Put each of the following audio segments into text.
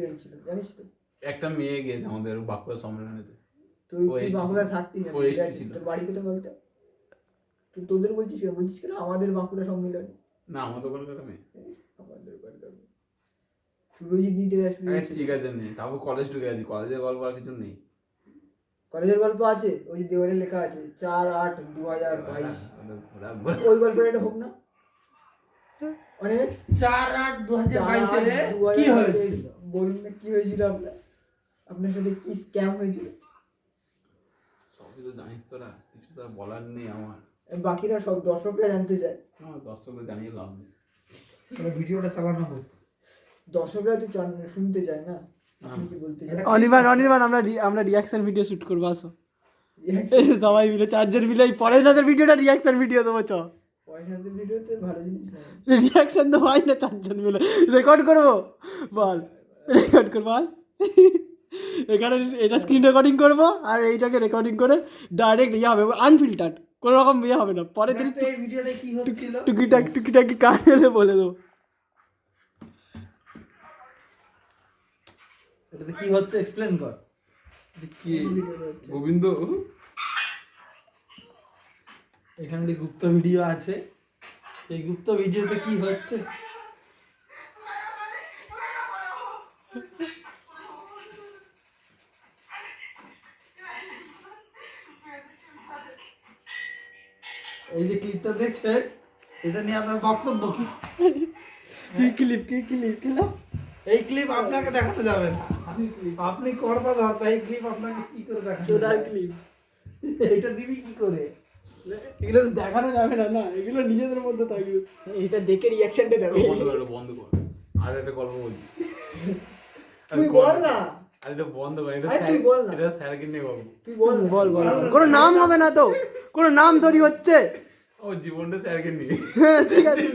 Experience ছিল জানিস তো? একটা মেয়ে গিয়েছে আমাদের বাঁকুড়া সম্মেলনেতে। তুই বাঁকুড়া থাকতি না, তোর বাড়ি কোথায় বলতে? তুই তোদের বলছিস কেন আমাদের বাঁকুড়া সম্মেলনে? না আমাদের ওখানকার মেয়ে। আমাদের ওখানকার সুরজিৎ নিটের এক্সপিরিয়েন্স। ঠিক আছে নেই, তারপর কলেজ ঢুকে গেছি, কলেজের গল্প আর কিছু নেই। কলেজের গল্প আছে, ওই যে দেওয়ালে লেখা আছে 4/8/2022। ওই গল্পটা এটা হোক না অনেক 4/8/2022 কি হয়েছিল বলুন না, কি হয়েছিল আপনার সাথে কি স্ক্যাম হয়েছিল? সবই তো জানিস তোরা, কিছু তো আর বলার নেই আমার। বাকিরা সব দর্শকরা জানতে চায়। দর্শকরা জানিয়ে লাভ নেই। ভিডিওটা চালানো হোক, দর্শকরা তো শুনতে চায় না আপনি কি বলতে চান। অনির্বাণ আমরা রিয়াকশন ভিডিও শুট করবো, আসো সবাই মিলে 4 জন মিলে পরের রাতের ভিডিওটা রিয়াকশন ভিডিও দেবো। চ পয়সাতে ভিডিওতে ভালো জিনিস না, রিয়াকশন তো হয় না, 4 জন মিলে রেকর্ড করবো। বল রেকর্ড করবো এখানে, এটা স্ক্রিন রেকর্ডিং করবো আর এইটাকে রেকর্ডিং করে ডাইরেক্ট ইয়ে হবে, আনফিল্টার্ড, কোনো রকম ইয়ে হবে না। পরে দিন এই ভিডিওটা কি হচ্ছিল টুকিটাকি কান এলে বলে দেবো এটাতে কি হচ্ছে, এক্সপ্লেন কর। কি গোবিন্দ, এখানে গুপ্ত ভিডিও আছে, এই গুপ্ত ভিডিওতে কি হচ্ছে? এই যে ক্লিপটা দেখছেন, এটা নিয়ে আপনার বক্তব্য কি? ক্লিপ এই ক্লিপ আপনাকে দেখাতে যাবে না, আপনি কর্তা ধরতা, এই ক্লিপ আপনাকে কি করে দেখাতে চোদার যাবে? ক্লিপ, এটা দিবি কি করে? এগুলো তো দেখানো যাবে না, না এগুলো নিজেদের মধ্যে থাকবে। এটা দেখে রিয়াকশনটা যাবে। বন্ধ কর। আর একটা গল্প বলছি, তুই বল না, আর এটা বন্ধ কর। এটা তুই বল না, এটা স্যারকে নিয়ে গল্প। তুই বল বল কোনো নাম হবে না তো, কোনো নাম তৈরি হচ্ছে। ও জীবনটা স্যারকে নিয়ে, ঠিক আছে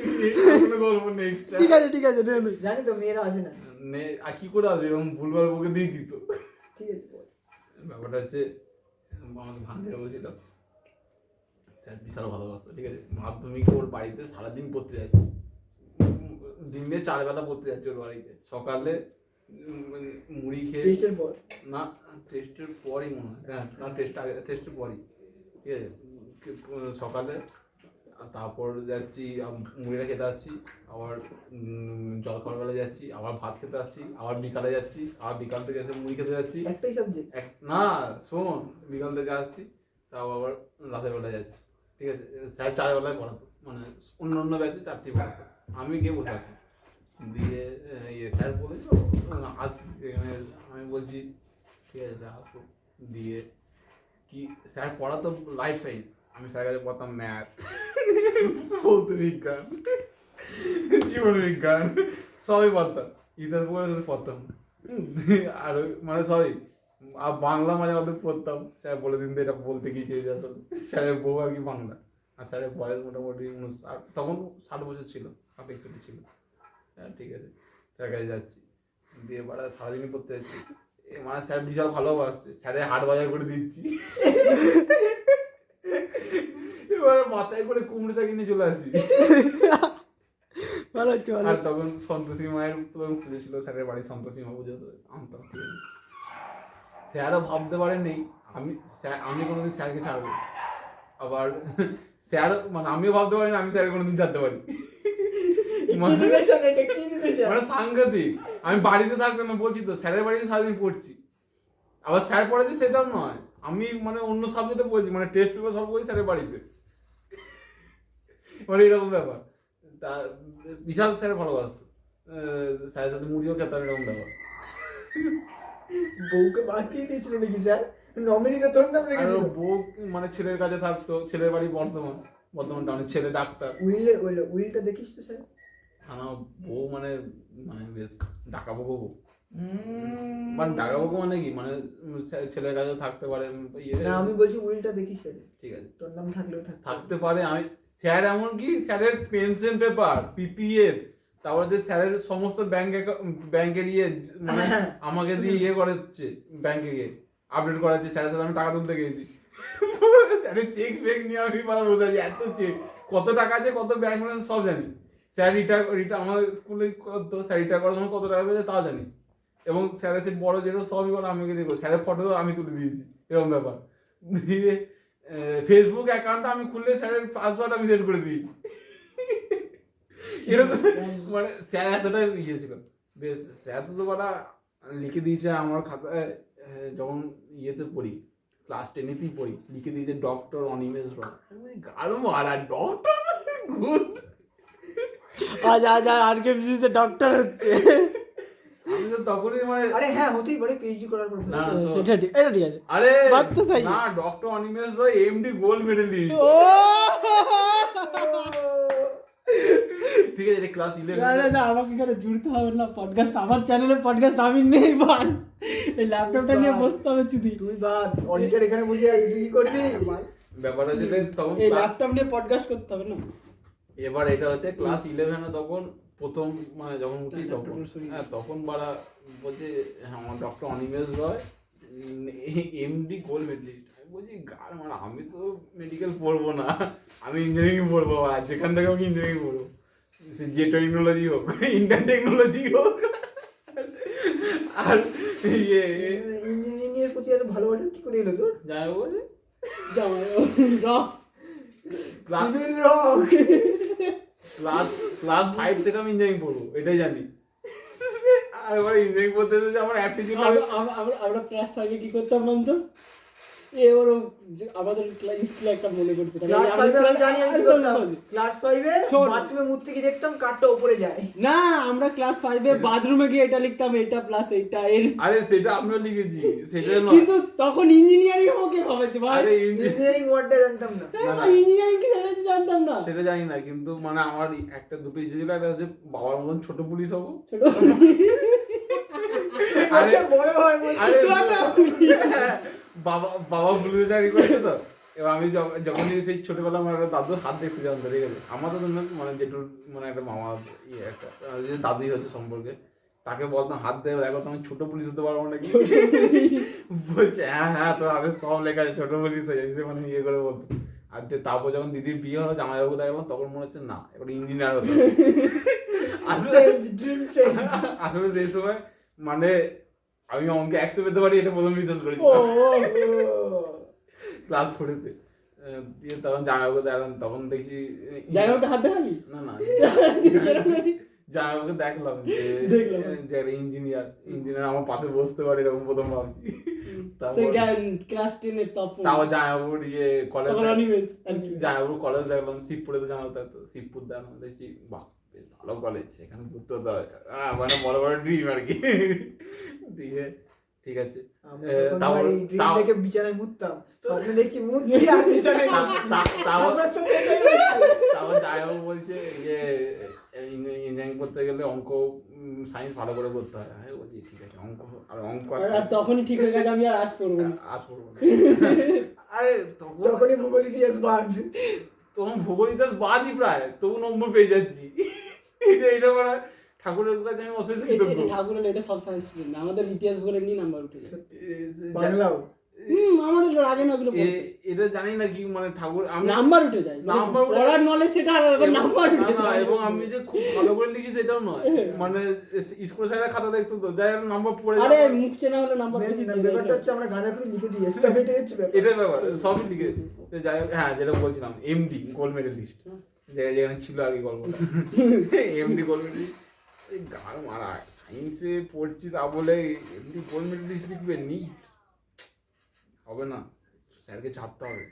কোনো গল্প নেই। ঠিক আছে জানি তো মেয়েরা আসে না। আর কি করে আসবে, এরকম ভুলভাল বকে দিয়েছি তো। ঠিক আছে বল। ব্যাপারটা হচ্ছে আমাদের ভাঙড়ে বলছিল, স্যার বিশাল ভালোবাসতো, ঠিক আছে। মাধ্যমিক ওর বাড়িতে সারাদিন পড়তে যাচ্ছি, দিনে 4 বেলা পড়তে যাচ্ছি ওর বাড়িতে। সকালে মুড়ি খেয়ে, টেস্টের পর না টেস্টের পরই মনে হয়, হ্যাঁ না টেস্টের পরই, ঠিক আছে। সকালে তারপর যাচ্ছি মুড়িটা খেতে আসছি, আবার জল খাওয়ার বেলা যাচ্ছি, আবার ভাত খেতে আসছি, আবার বিকালে যাচ্ছি, আবার বিকাল থেকে এসে মুড়ি খেতে যাচ্ছি। একটাই সাবজেক্ট না শোন, বিকাল থেকে আসছি, তাও আবার রাতের বেলা যাচ্ছি, ঠিক আছে। স্যার 4 বেলায় পড়াতো, মানে অন্য ব্যাচে 4টি পড়াতো, আমি গিয়ে বসে থাকি। দিয়ে স্যার বলেছিল আজ এখানে, আমি বলছি ঠিক আছে স্যার আসবো। দিয়ে কি স্যার পড়াতো লাইফ সায়েন্স, আমি স্যারের কাছে পড়তাম ম্যাথ, ভৌত বিজ্ঞান, জীবন বিজ্ঞান, সবই পড়তাম। ইতিহাস পড়তাম, আর মানে সবই। আর বাংলা মাঝে মধ্যে পড়তাম, স্যার বলে দিন তো এটা বলতে কি চেয়েছে আসলে। স্যারের বউ আর কি বাংলা, আর স্যারের বয়স মোটামুটি 59, তখন 60 বছর ছিল, 60-61 ছিল। হ্যাঁ ঠিক আছে, স্যার কাছে যাচ্ছি, দিয়ে বাড়া সারাদিনই পড়তে যাচ্ছি। মানে স্যার বিশাল ভালোবাসছে, স্যারের হাট বাজার করে দিচ্ছি। এবার মাথায় করে কুমড়োটা কিনে চলে আসি। ভালো হচ্ছে আর তখন সন্তোষী মায়ের প্রথম পুজো ছিল, স্যারের বাড়ি সন্তোষী মা পুজো আনতাম। স্যারও ভাবতে পারেননি আমি কোনোদিন স্যারকে ছাড়বো। আবার স্যার মানে আমিও ভাবতে পারি না আমি স্যারকে কোনোদিন ছাড়তে পারি। মানে সাংঘাতিক, আমি বাড়িতে থাকতাম না, বলছি তো স্যারের বাড়িতে সারাদিন পড়ছি। আবার স্যার পড়াচ্ছে সেটাও নয়, আমি মানে অন্য সাবজেক্টে পড়ছি, মানে টেস্ট পেপার সব পড়ছি স্যারের বাড়িতে, মানে এরকম ব্যাপার। তা বিশাল স্যার ভালোবাসতো, স্যারের সাথে মুড়িও খেতাম, এরকম ব্যাপার। বউকে বাদ দিয়ে দিয়েছিল নাকি স্যার? নমিনিতে তোর নাম রেখেছিল? বউ মানে ছেলের কাছে থাকতো, ছেলের বাড়ি বর্ধমান টাউনে, ছেলে ডাক্তার। উইলটা দেখিস তো স্যার? আমার বউ মানে বেশ ডাকাবো বউ, মানে ডাকাবো মানে কি, মানে ছেলের কাছে থাকতে পারে। না আমি বলছি উইলটা দেখিস স্যার? ঠিক আছে, তোর নাম থাকলেও থাকতে পারে। আমি স্যার এমনকি স্যারের পেনশন পেপার, পিপিএফ, তারপরে যে স্যারের সমস্ত ব্যাংকের মানে আমাকে দিয়ে করাচ্ছে, ব্যাংকে গিয়ে আপডেট করাচ্ছে। স্যারের সাথে আমি টাকা তুলতে গিয়েছি, স্যারের চেক ব্যাংক নিয়ে আমি বসে আছি, এত চেক, কত টাকা আছে, কত ব্যাংক ব্যালেন্স সব জানি। স্যার রিটায়ার আমাদের স্কুলে করতো, স্যার রিটায়ার করার সময় কত টাকা পেয়েছে তাও জানি। এবং স্যারের সেই বড় যেগুলো সবই বলো আমি ওকে দেখবো, স্যারের ফটো আমি তুলে দিয়েছি, এরকম ব্যাপার। দিয়ে ফেসবুক অ্যাকাউন্টটা আমি খুললে স্যারের পাসওয়ার্ড আমি সেট করে দিয়েছি। এরকম মানে স্যার এতটাই ইয়ে ছিল। বেশ স্যার তো বলা লিখে দিয়েছে আমার খাতায়, যখন ইয়েতে পড়ি ক্লাস 10-তেই পড়ি, লিখে দিয়েছে ডক্টর অনিমেষ রয়। গাড়ো মারা ডক্টর গুড। আজ আরকেএমসিতে ডক্টর হচ্ছে। আমি তো তখনই মানে আরে হ্যাঁ হতেই পারে পিএইচডি করার পর। না এটা ঠিক আছে। আরে বাত তো সহি। না ডক্টর অনিমেষ রয় এমডি গোল্ড মেডেলিস্ট। ও ঠিক আছে ক্লাস 11 না আমাকে এখানে জুড়তে হবে না, পডকাস্ট আমার চ্যানেলে পডকাস্ট আমি নেই বাল, এই ল্যাপটপটা নিয়ে বসতে হবে চুদি। তুই বাদ অডিটর এখানে বসে আছে, তুই কি করবি? ব্যাপার হচ্ছে যে তখন এই ল্যাপটপ নিয়ে পডকাস্ট করতে হবে না। এবার এটা হচ্ছে ক্লাস 11-এ তখন প্রথম মানে যখন উঠি তখন তখন বারা বলছে হ্যাঁ আমার ডক্টর অনিমেষ রয় এমডি গোল্ড মেডেলিস্ট। আমি বলছি গার মানে আমি তো মেডিকেল পড়বো না, আমি ইঞ্জিনিয়ারিং পড়বো, আর যেখান থেকে আমি ইঞ্জিনিয়ারিং পড়বো, সে যে টেকনোলজি হোক, ইন্ডিয়ান টেকনোলজি হোক। আর ইয়ে ইঞ্জিনিয়ারিং এর প্রতি এত ভালোবাসা কি করে এলো তোর? যাই বলছে সিভিল রক। ক্লাস 5 থেকে আমি ইঞ্জিনিয়ারিং পড়বো এটাই জানি। আর এবার ইঞ্জিনিয়ারিং পড়তে যে আমার অ্যাপটিটিউড আমরা ক্লাস 5-এ কি করতাম বলতো, এ ওর আমাদের স্কুলে একটা মনে করতে থাকে ক্লাস 5 আমি জানি আমি কি করতাম। ক্লাস 5 এ শোন। বাথরুমে মুততে গিয়ে দেখতাম কাঠটা উপরে যায়। না আমরা ক্লাস 5-এ বাথরুমে গিয়ে এটা লিখতাম, এটা প্লাস এইটা এর। আরে সেটা আমিও লিখেছি, সেটা নয়। কিন্তু তখন ইঞ্জিনিয়ারিং ওকে হবে ভাই, আরে ইঞ্জিনিয়ারিং ওয়ার্ডটা জানতাম না। ইঞ্জিনিয়ারিং কি সেটা তো জানতাম না। সেটা জানি না, কিন্তু মানে আমার একটা দুটো ইচ্ছে ছিল, একটা হচ্ছে বাবার মতন ছোট পুলিশ হবো। ছোট আরে বড় হয় বলছি। আরে ছোট বাবা পুলিশে চাকরি করেছে তো। এবার আমি যখনই সেই ছোটবেলা আমার একটা দাদুর হাত দেখতে যেতাম, ঠিক আছে, আমার তো মানে জেঠুর মানে একটা মামা ইয়ে একটা যে দাদুই হচ্ছে সম্পর্কে, তাকে বলতাম হাত দেবে, দেখো তো আমি ছোট পুলিশ হতে পারবো নাকি। বলছে হ্যাঁ হ্যাঁ তো আগে সব লেখা আছে ছোট পুলিশ হয়ে যাবে, মানে ইয়ে করে বলতো। আর তারপর যখন দিদির বিয়ে হলো জামাইবাবু দেখলাম, তখন মনে হচ্ছে না এবার ইঞ্জিনিয়ার হতে হবে। আসলে সেই সময় মানে আমি অঙ্কে 100 পেতে পারি এটা প্রথম বিশ্বাস করেছি ক্লাস 4-তে। দিয়ে তখন জামাইবাবু দেখলাম, তখন দেখছি জামাইবাবুকে হাত দেখালি? না না জামাইবাবুকে দেখলাম যে একটা ইঞ্জিনিয়ার আমার পাশে বসতে পারে এরকম প্রথম ভাবছি। তারপর ক্লাস 10 এর তপন তারপর জামাইবাবুর ইয়ে কলেজ, তখন অনিমেষ আর কি। জামাইবাবুর কলেজ দেখলাম, শিবপুরে তো জানা থাকতো, শিবপুর দেখলাম, দেখছি বাহ বেশ ভালো কলেজ, এখানে ঘুরতে হতে হয়, মানে বড় বড় ড্রিম আর কি। দিয়ে ঠিক আছে দেখে বিছানায় মুততাম, তখন দেখছি মুতছি আর বিছানায় তারপর জামাইবাবু বলছে যে ইঞ্জিনিয়ারিং করতে গেলে অঙ্ক সায়েন্স ভালো করে করতে হয়। আমি বলছি ঠিক আছে অঙ্ক আর অঙ্ক আর তখনই ঠিক হয়ে গেছে আমি আর আর্টস করবো না। আর্টস পড়বো না। আরে তখনই ভূগোল ইতিহাস বাদ। তখন ভূগোল ইতিহাস বাদই প্রায়, তবু নম্বর পেয়ে যাচ্ছি। এটা মানে ঠাকুরের কাছে আমি অশেষ কৃতজ্ঞ। ঠাকুরের এটা সব সায়েন্স স্টুডেন্ট, আমাদের ইতিহাস বলে নিয়ে নাম্বার উঠে যায়। বাংলাও আমাদের আগে না ওগুলো এটা জানি না কি মানে ঠাকুর আমি নাম্বার উঠে যায়, নাম্বার পড়ার নলেজ সেটা নাম্বার উঠে যায়। এবং আমি যে খুব ভালো করে লিখি সেটাও নয়, মানে স্কুল স্যারের খাতা দেখতো তো যাই নাম্বার পড়ে আরে মুখ চেনা হলে নাম্বার বেশি দিয়ে দেয়। ব্যাপারটা হচ্ছে আমরা গাঁজা করে লিখে দিই, এটাই হচ্ছে ব্যাপার। এটাই ব্যাপার, সবই লিখে যাই হোক। হ্যাঁ যেটা বলছিলাম এমডি গোল্ড মেডেলিস্ট, যেখানে ছিল আর কি গল্পটা, এমডি গোল্ড মেডেলিস্ট। এই গান মারা সায়েন্সে পড়ছি তা বলে এমডি গোল্ড মেডেলিস্ট লিখবে, নিট হবে না, স্যারকে ছাড়তে হবে।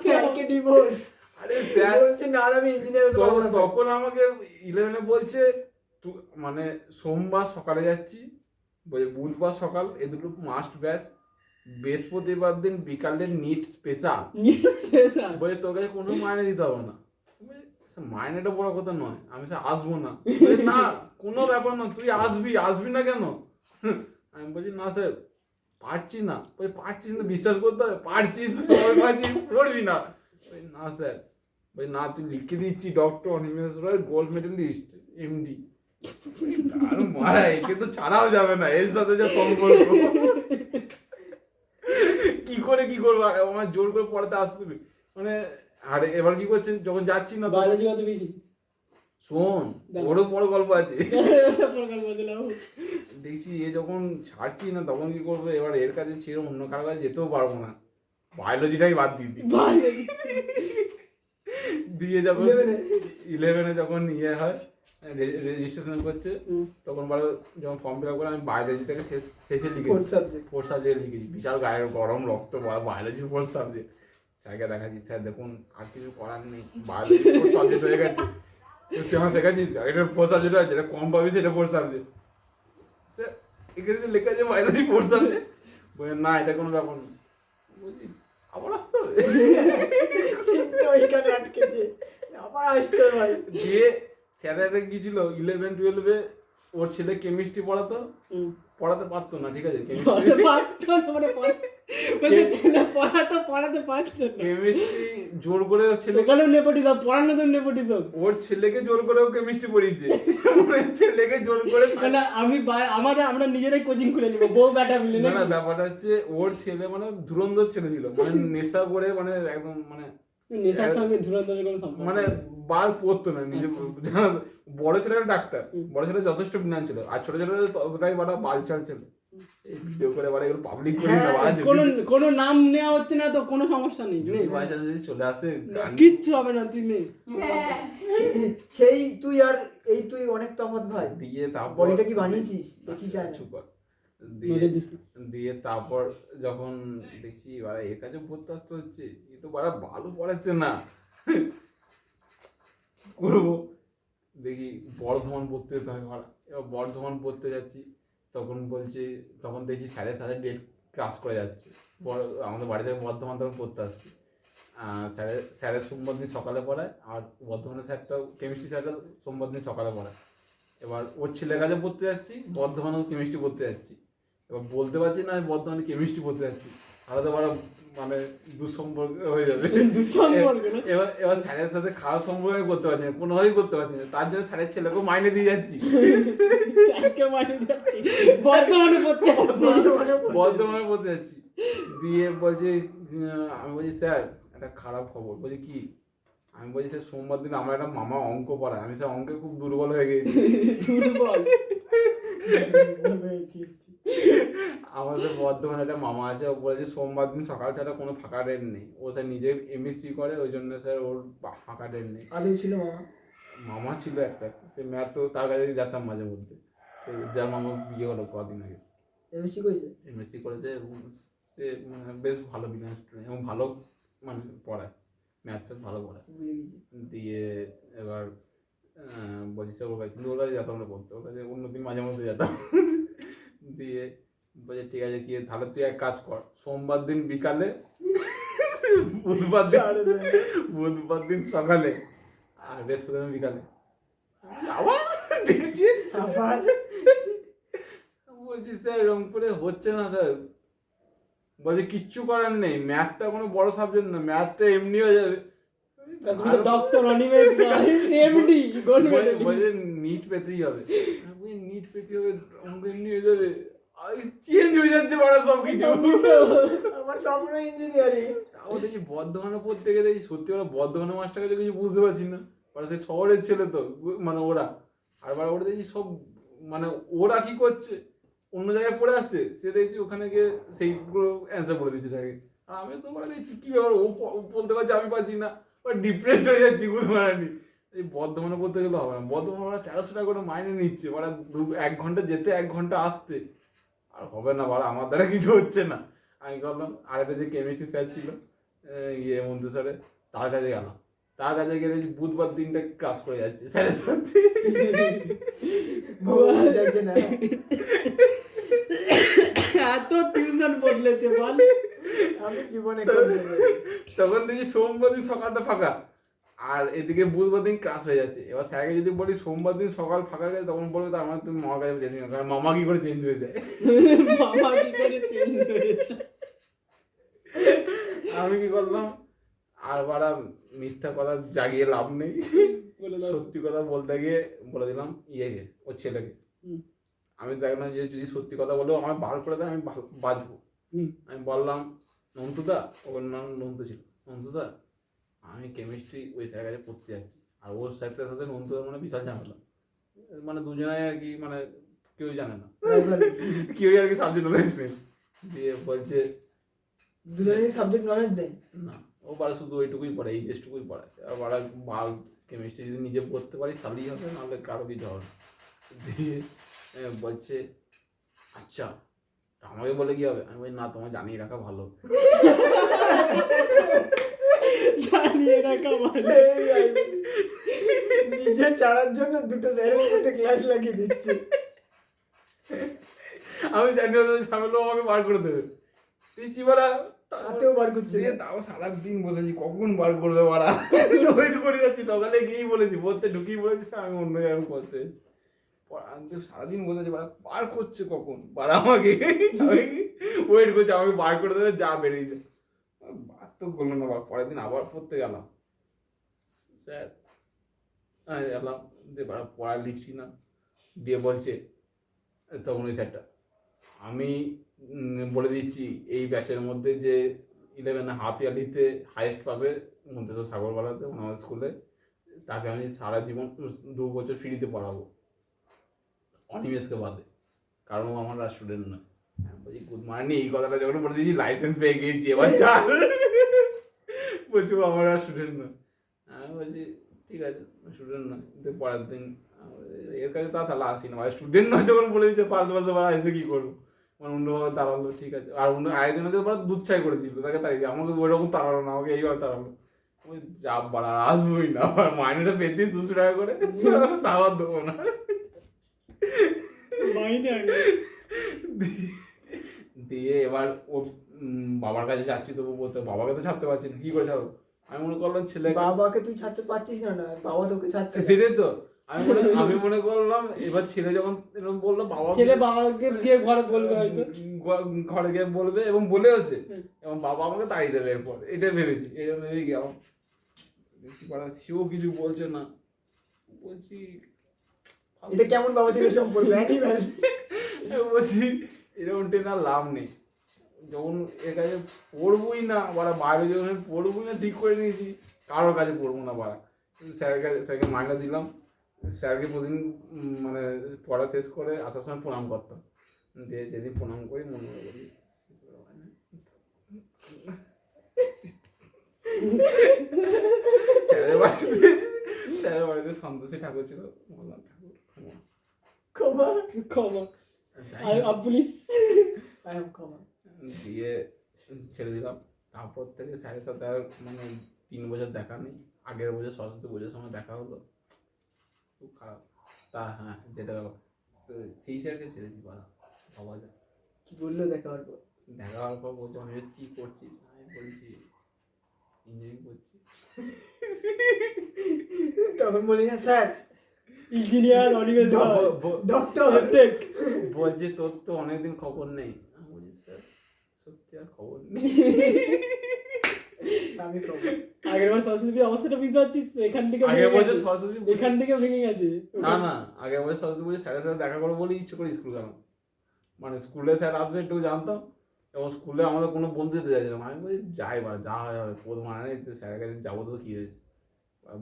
স্যারকে ডিভোর্স। আরে স্যার বলছে না আমি ইঞ্জিনিয়ার হতে পারবো না। তখন আমাকে 11-এ বলছে মানে সোমবার সকালে যাচ্ছি, বলছে বুধবার সকাল এ দুটো মাস্ট ব্যাচ, বৃহস্পতিবার দিন বিকালে নিট স্পেশাল, বলে তোর কাছে কোনো মাইনে দিতে হবে না। মাইনেটা বড় কথা নয়, আমি সে আসবো না। না কোনো ব্যাপার না, তুই আসবি না কেন? আমি বলছি না স্যার পারছি না। বলছি পারছিস না, বিশ্বাস করতে হবে, পারছিস পড়বি না। না স্যার, বলছি না তুই লিখে দিচ্ছি ডক্টর অনিমেষ রয় গোল্ড মেডেলিস্ট এমডি। মারা একে তো ছাড়াও যাবে না, এর সাথে যা সম্পর্ক কি করবো, আমার জোর করে পড়াতে আসতে মানে। আর এবার কি করছে, যখন যাচ্ছি না বায়োলজি কত বেশি শোন, ওরও বড় গল্প আছে। প্রকাশ বলছিলাম। দেখছি এ যখন ছাড়ছি না তখন কি করবো, এবার এর কাছে ছেড়ে অন্য কারো কাছে যেতেও পারবো না, বায়োলজিটাই বাদ দিয়ে দিই। দিয়ে যখন 11-এ যখন ইয়ে হয়, রেজিস্ট্রেশন করছে, তখন বলো যখন ফর্ম ফিল আপ করে আমি বায়োলজিটাকে শেষে লিখেছি, 4 সাবজেক্ট লিখেছি, বিশাল গায়ের গরম রক্ত পড়া, বায়োলজি 4 সাবজেক্ট। স্যারকে দেখাচ্ছি, স্যার দেখুন আর কিছু করার নেই, বায়োলজি 4 সাবজেক্ট হয়ে গেছে, তুই আমার শেখাচ্ছিস এটা 4 সাবজেক্ট আছে, এটা কম পাবি সেটা 4 সাবজেক্ট। স্যার এখানে তো লেখা আছে বায়োলজি 4 সাবজেক্ট, বলে না এটা কোনো ব্যাপার না। বলছি আবার আসতে হবে, ওইখানে আটকেছে, আবার আসতে হবে ভাই। দিয়ে স্যারেরা কি ছিল 11-12-এ ওর ছেলে কেমিস্ট্রি পড়াতে পারতো না, ঠিক আছে, কেমিস্ট্রি জোর করে ওর ছেলে, পড়ানো তো নেপোটিজম। ওর ছেলেকে জোর করে ও কেমিস্ট্রি পড়িয়েছে, ওর ছেলেকে জোর করে। আমরা নিজেরাই কোচিং খুলে নিব, বউ ব্যাটা মিলে। না ব্যাপারটা হচ্ছে ওর ছেলে মানে ধুরন্ধর ছেলে ছিল, মানে নেশা করে, মানে একদম মানে নেশার সঙ্গে ধুরন্ধরের কোনো সম্পর্ক মানে বাল পড়তো না নিজে। বড় ছেলেটা ডাক্তার, বড় ছেলে যথেষ্ট বিজ্ঞান ছিল, আর ছোট ছেলে ততটাই বড় বালচাল ছিল। এই ভিডিও করে বাড়া এগুলো পাবলিক করে না, কোনো নাম নেওয়া হচ্ছে না তো কোনো সমস্যা নেই, যদি বাই চান্স যদি চলে আসে কিচ্ছু হবে না, তুই নেই। সেই তুই আর এই তুই অনেক তফাৎ ভাই। দিয়ে তারপর বডিটা কি বানিয়েছিস দেখি যায় চুপ কর। দিয়ে তারপর যখন দেখছি বাড়া এর কাছে পড়তে আসতে হচ্ছে, এ তো বাড়া ভালো পড়াচ্ছে না, করবো দেখি বর্ধমান পড়তে যেতে হবে বাড়া। এবার বর্ধমান পড়তে যাচ্ছি, তখন দেখি স্যারের সাথে ডেট ক্লাস করে যাচ্ছে, আমাদের বাড়ি থেকে বর্ধমান তখন পড়তে আসছি। স্যারের সোমবার দিন সকালে পড়ায়, আর বর্ধমানের স্যারটাও কেমিস্ট্রি স্যারটা সোমবার দিন সকালে পড়ায়। এবার ওর ছেলের কাছে পড়তে যাচ্ছি, বর্ধমানেও কেমিস্ট্রি পড়তে যাচ্ছি। এবার বলতে পারছি না আমি বর্ধমানে কেমিস্ট্রি পড়তে যাচ্ছি, তাহলে তো বড় মানে দুঃসম্পর্ক হয়ে যাবে। এবার স্যারের সাথে খারাপ সম্পর্ক আমি করতে পারছি না, কোনোভাবেই করতে পারছি না, তার জন্য স্যারের ছেলেকেও মাইনে দিয়ে যাচ্ছি, বর্ধমানে পড়তে যাচ্ছি। দিয়ে বলছে, আমি বলছি স্যার একটা খারাপ খবর। বলছি কি? আমি বলছি স্যার সোমবার দিন আমার একটা মামা অঙ্ক পড়ায়, আমি স্যার অঙ্কে খুব দুর্বল হয়ে গেছি। আমাদের বর্ধমানে একটা মামা আছে, ও বলেছে সোমবার দিন সকাল ছাড়া কোনো ফাঁকা ডেট নেই, ও স্যার নিজে এমএসসি করে, ওই জন্য স্যার ওর ফাঁকা ডেট নেই। আগে ছিল মামা ছিল একটা, সে ম্যাথ তো তার কাছে যেতাম মাঝে মধ্যে, যার মামা বিয়ে হলো কদিন আগে, এমএসসি করেছে, এবং সে বেশ ভালো বিজ্ঞান স্টুডেন্ট এবং ভালো মানে পড়ায়, ম্যাথ ভালো পড়ায়। দিয়ে এবার বলছি স্যার ওর কাছে, কিন্তু ওর কাছে যেতাম না পড়তে, ওর কাছে অন্যদিন মাঝে মধ্যে যেতাম। দিয়ে বলছে ঠিক আছে কি তাহলে তুই এক কাজ কর, সোমবার দিন বিকালে, বুধবার দিন সকালে, আর বৃহস্পতিবার বিকালে। আবার বলছি স্যার রংপুরে হচ্ছে না স্যার। বলছে কিচ্ছু করার নেই, ম্যাথটা কোনো বড় সাবজেক্ট না, ম্যাথটা এমনি হয়ে যাবে। বলছে নিট পেতেই হবে, নিট পেতে হবে, অঙ্ক এমনি হয়ে যাবে, চেঞ্জ হয়ে যাচ্ছে বড় সব কিছু। আমার স্বপ্ন ইঞ্জিনিয়ারিং। তাও দেখি বর্ধমানে পড়তে গেলে সত্যি ওরা বর্ধমানের মাস্টারকে কিছু বুঝতে পারছি না, ওরা সেই শহরের ছেলে তো, মানে ওরা আর ওরা দেখছি সব মানে ওরা কি করছে অন্য জায়গায় পড়ে আসছে, সে দেখছি ওখানে গিয়ে সেইগুলো অ্যান্সার করে দিচ্ছে স্যারকে। আর আমি তো মানে দেখছি কী ব্যাপার, ও বলতে পারছি আমি পারছি না, ওরা ডিপ্রেসড হয়ে যাচ্ছি বুঝতে পারেনি। এই বর্ধমানে পড়তে গেলে হবে না, বর্ধমানে ওরা 1300 টাকা করে মাইনে নিচ্ছে, ওরা 1 ঘন্টা যেতে 1 ঘন্টা আসতে, আর হবে না বাড়া, আমার দ্বারা কিছু হচ্ছে না। আমি করলাম আর একটা যে কেমিস্ট্রি স্যার ছিল মন্টু স্যারের, তার কাছে গেলাম, তার কাছে গেলে বুধবার দিনটা ক্লাস করে যাচ্ছে স্যারের সাথে। এত টিউশন বদলেছে বল, আমি জীবনে তখন দেখি সোমবার দিন সকালটা ফাঁকা, আর এদিকে বুধবার দিন ক্লাস হয়ে যাচ্ছে। এবার স্যারকে যদি বলি সোমবার দিন সকাল ফাঁকা গেছে, তখন বলবে তার মানে তুমি মামার কাছে যেতে না, কারণ মামা কি করে চেঞ্জ হয়ে যায়। আমি কি করলাম, আর বাড়া মিথ্যা কথা জাগিয়ে লাভ নেই, সত্যি কথা বলতে গিয়ে বলে দিলাম ইয়েকে, ওর ছেলেকে। আমি দেখলাম যে যদি সত্যি কথা বলেও আমার বার করে দেয় আমি বাঁচবো। আমি বললাম নন্তুদা, ওর নাম নন্তু ছিল, নন্তুদা আমি কেমিস্ট্রি ওই স্যারের কাছে পড়তে যাচ্ছি, আর ওর স্যারটার সাথে নন্টুর মানে বিশাল ঝামেলা, মানে দুজনে আর কি, মানে কেউ জানে না, কেউই আর কি সাবজেক্ট নলেজ নেই। দিয়ে বলছে দুজনের সাবজেক্ট নলেজ নেই। না, ও বাড়া শুধু ওইটুকুই পড়ে, এই টেস্টটুকুই পড়ে। আর বাড়া বাল কেমিস্ট্রি যদি নিজে পড়তে পারি তাহলেই হবে, নাহলে কারো কিছু হবে না। দিয়ে বলছে আচ্ছা তা আমাকে বলে কি হবে? আমি বলি না, তোমার জানিয়ে রাখা ভালো। জানিয়ে রাখা ভালো। নিজে ছাড়ার জন্য দুটো স্যারের মধ্যে ক্লাস লাগিয়ে দিচ্ছে। আমি জানি ওদের ঝামেলা আমাকে বার করে দেবে, দিচ্ছি বাড়া। তাতেও বার করছে দিয়ে তাও সারাদিন বলেছি কখন বার করবে বাড়া, ওয়েট করে যাচ্ছি। সকালে গিয়েই বলেছি, পড়তে ঢুকিয়ে বলেছি স্যার আমি অন্য জায়গায় পড়তে যাচ্ছি। সারাদিন বলেছি বাড়া বার করছে কখন বাড়া আমাকে, ওয়েট করছে আমাকে বার করে দেবে, যা বেরিয়ে যায়। বার তো করলো না, পরের দিন আবার পড়তে গেলাম, স্যার এলাম দিয়ে বাড়া পড়া লিখছি না। দিয়ে বলছে তখন ওই স্যারটা, আমি বলে দিচ্ছি এই ব্যাচের মধ্যে যে 11 হাফ ইয়ারলিতে হাইয়েস্ট পাবে মন্তেশ্বর সাগরপাড়াতে আমাদের স্কুলে, তাকে আমি সারা জীবন 2 বছর ফ্রিতে পড়াবো, অনিমেষকে বাদে, কারণ ও আমার স্টুডেন্ট না। বলছি গুড মর্নিং, এই কথাটা যখন বলে দিয়েছি লাইসেন্স পেয়ে গিয়েছি, এবার চাল। বলছি ও আমার স্টুডেন্ট না। আমি বলছি ঠিক আছে স্টুডেন্ট না, কিন্তু পরের দিন এর কাছে তাহলে আসি না, স্টুডেন্ট নয় যখন বলে দিচ্ছে পাল্টে পাল্টে এসে কী করবো, মানে অন্যভাবে তাড়ালো। ঠিক আছে, আর অন্য আরেকজনকে দুধ ছাই করেছিল, তাকে তাড়িয়ে দিয়ে আমাকে ওইরকম তাড়ালো না, আমাকে এইভাবে তাড়ালো। ওই যা বাড়া আসবোই না, আমার মাইনেটা পেতে 200 টাকা করে, তাও দেবো না। দিয়ে এবার ও বাবার কাছে যাচ্ছি, তবু বলতে বাবাকে তো ছাড়তে পারছি না, কি করে ছাড়বো? আমি মনে করলাম ছেলে, বাবাকে তুই ছাড়তে পারছিস না, না বাবা তোকে ছাড়ছে। সেটাই তো আমি মনে করলাম এবার ছেলে যখন এরকম বললো, ছেলে বাবাকে গিয়ে ঘরে বলবে, হয়তো ঘরে গিয়ে বলবে, এবং বলেওছে, এবং বাবা আমাকে তাড়িয়ে দেবে এরপর, এটাই ভেবেছি। এটা ভেবেই গেলাম, দেখছি পাড়া সেও কিছু বলছে না। বলছি এটা কেমন বাবা ছেলের সম্পর্ক? বলছি এরকম টেনে আর লাভ নেই, যখন এর কাছে পড়বই না বাড়া, বাইরে যখন পড়বই না ঠিক করে নিয়েছি, কারোর কাছে পড়বো না বাড়া। স্যারকে মাইনা দিলাম, স্যারকে প্রতিদিন মানে পড়া শেষ করে আসার সময় প্রণাম করতাম, দিয়ে যেদিন প্রণাম করি মনে করি স্যারের বাড়িতে সন্তোষী ঠাকুর ছিল, বললাম ঠাকুর ক্ষমা ক্ষমা, পুলিশ ক্ষমা দিয়ে ছেড়ে দিলাম। তারপর থেকে স্যারের সাথে আর মানে 3 বছর দেখা নেই। আগের বছর সরস্বতী পুজোর সময় দেখা হলো, খুব খারাপ। তা হ্যাঁ, যেটা সেই স্যারকে ছেড়েছি বাবা, বাবা যা কি বললো দেখা হওয়ার পর? দেখা হওয়ার পর বলছে অনিমেষ কি করছিস? আমি বলছি ইঞ্জিনিয়ারিং করছি। তখন বলি না স্যার ইঞ্জিনিয়ার অনিমেষ ডক্টর। বলছে তোর তো অনেকদিন খবর নেই। আমি বলছি স্যার সত্যি আর খবর নেই। আমি আগের বার সরস্বতী অবস্থাটা বুঝতে পারছিস, এখান থেকে আগের বছর সরস্বতী এখান থেকে ভেঙে গেছে। না আগের বছর সরস্বতী পুজো স্যারের সাথে দেখা করবো বলে ইচ্ছে করে স্কুল গেলাম, মানে স্কুলে স্যার আসবে একটু জানতাম, এবং স্কুলে আমাদের কোনো বন্ধু যেতে চাইছিলাম। আমি বলছি যাই বা যা হয় হবে, পদ মানে স্যারের কাছে যাবো তো কী হয়েছে,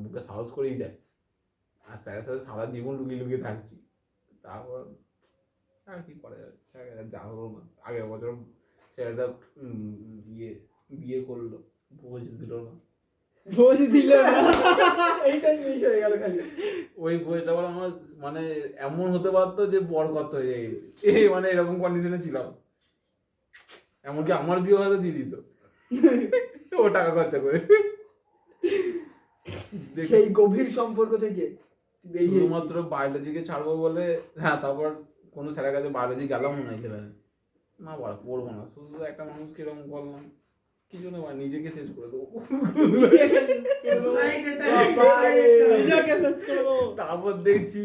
বুকে সাহস করেই যায়। আর স্যারের সাথে সারা জীবন লুকিয়ে লুকিয়ে থাকছি, তারপর আর কি করা যাবে, স্যারের কাছে যা হলো না। আগের বছর স্যারটা বিয়ে করলো, ভোজ দিল না। ভোজ দিল না, এইটাই মিস হয়ে গেল খালি। ওই ভোজটা বলে আমার মানে এমন হতে পারতো যে বরকত হয়ে গেছে, মানে এরকম কন্ডিশনে ছিলাম। এমনকি আমার বিয়ে হয়তো দিয়ে দিত ও টাকা খরচা করে। সেই গভীর সম্পর্ক থেকে বেরিয়ে শুধুমাত্র বায়োলজিকে ছাড়বো বলে, হ্যাঁ তারপর কোনো স্যারের কাছে বায়োলজি গেলাম না, 11 না বাড়া পড়বো না, শুধু একটা মানুষকে এরকম করলাম কি জন্য, নিজেকে শেষ করে দেবো। তারপর দেখছি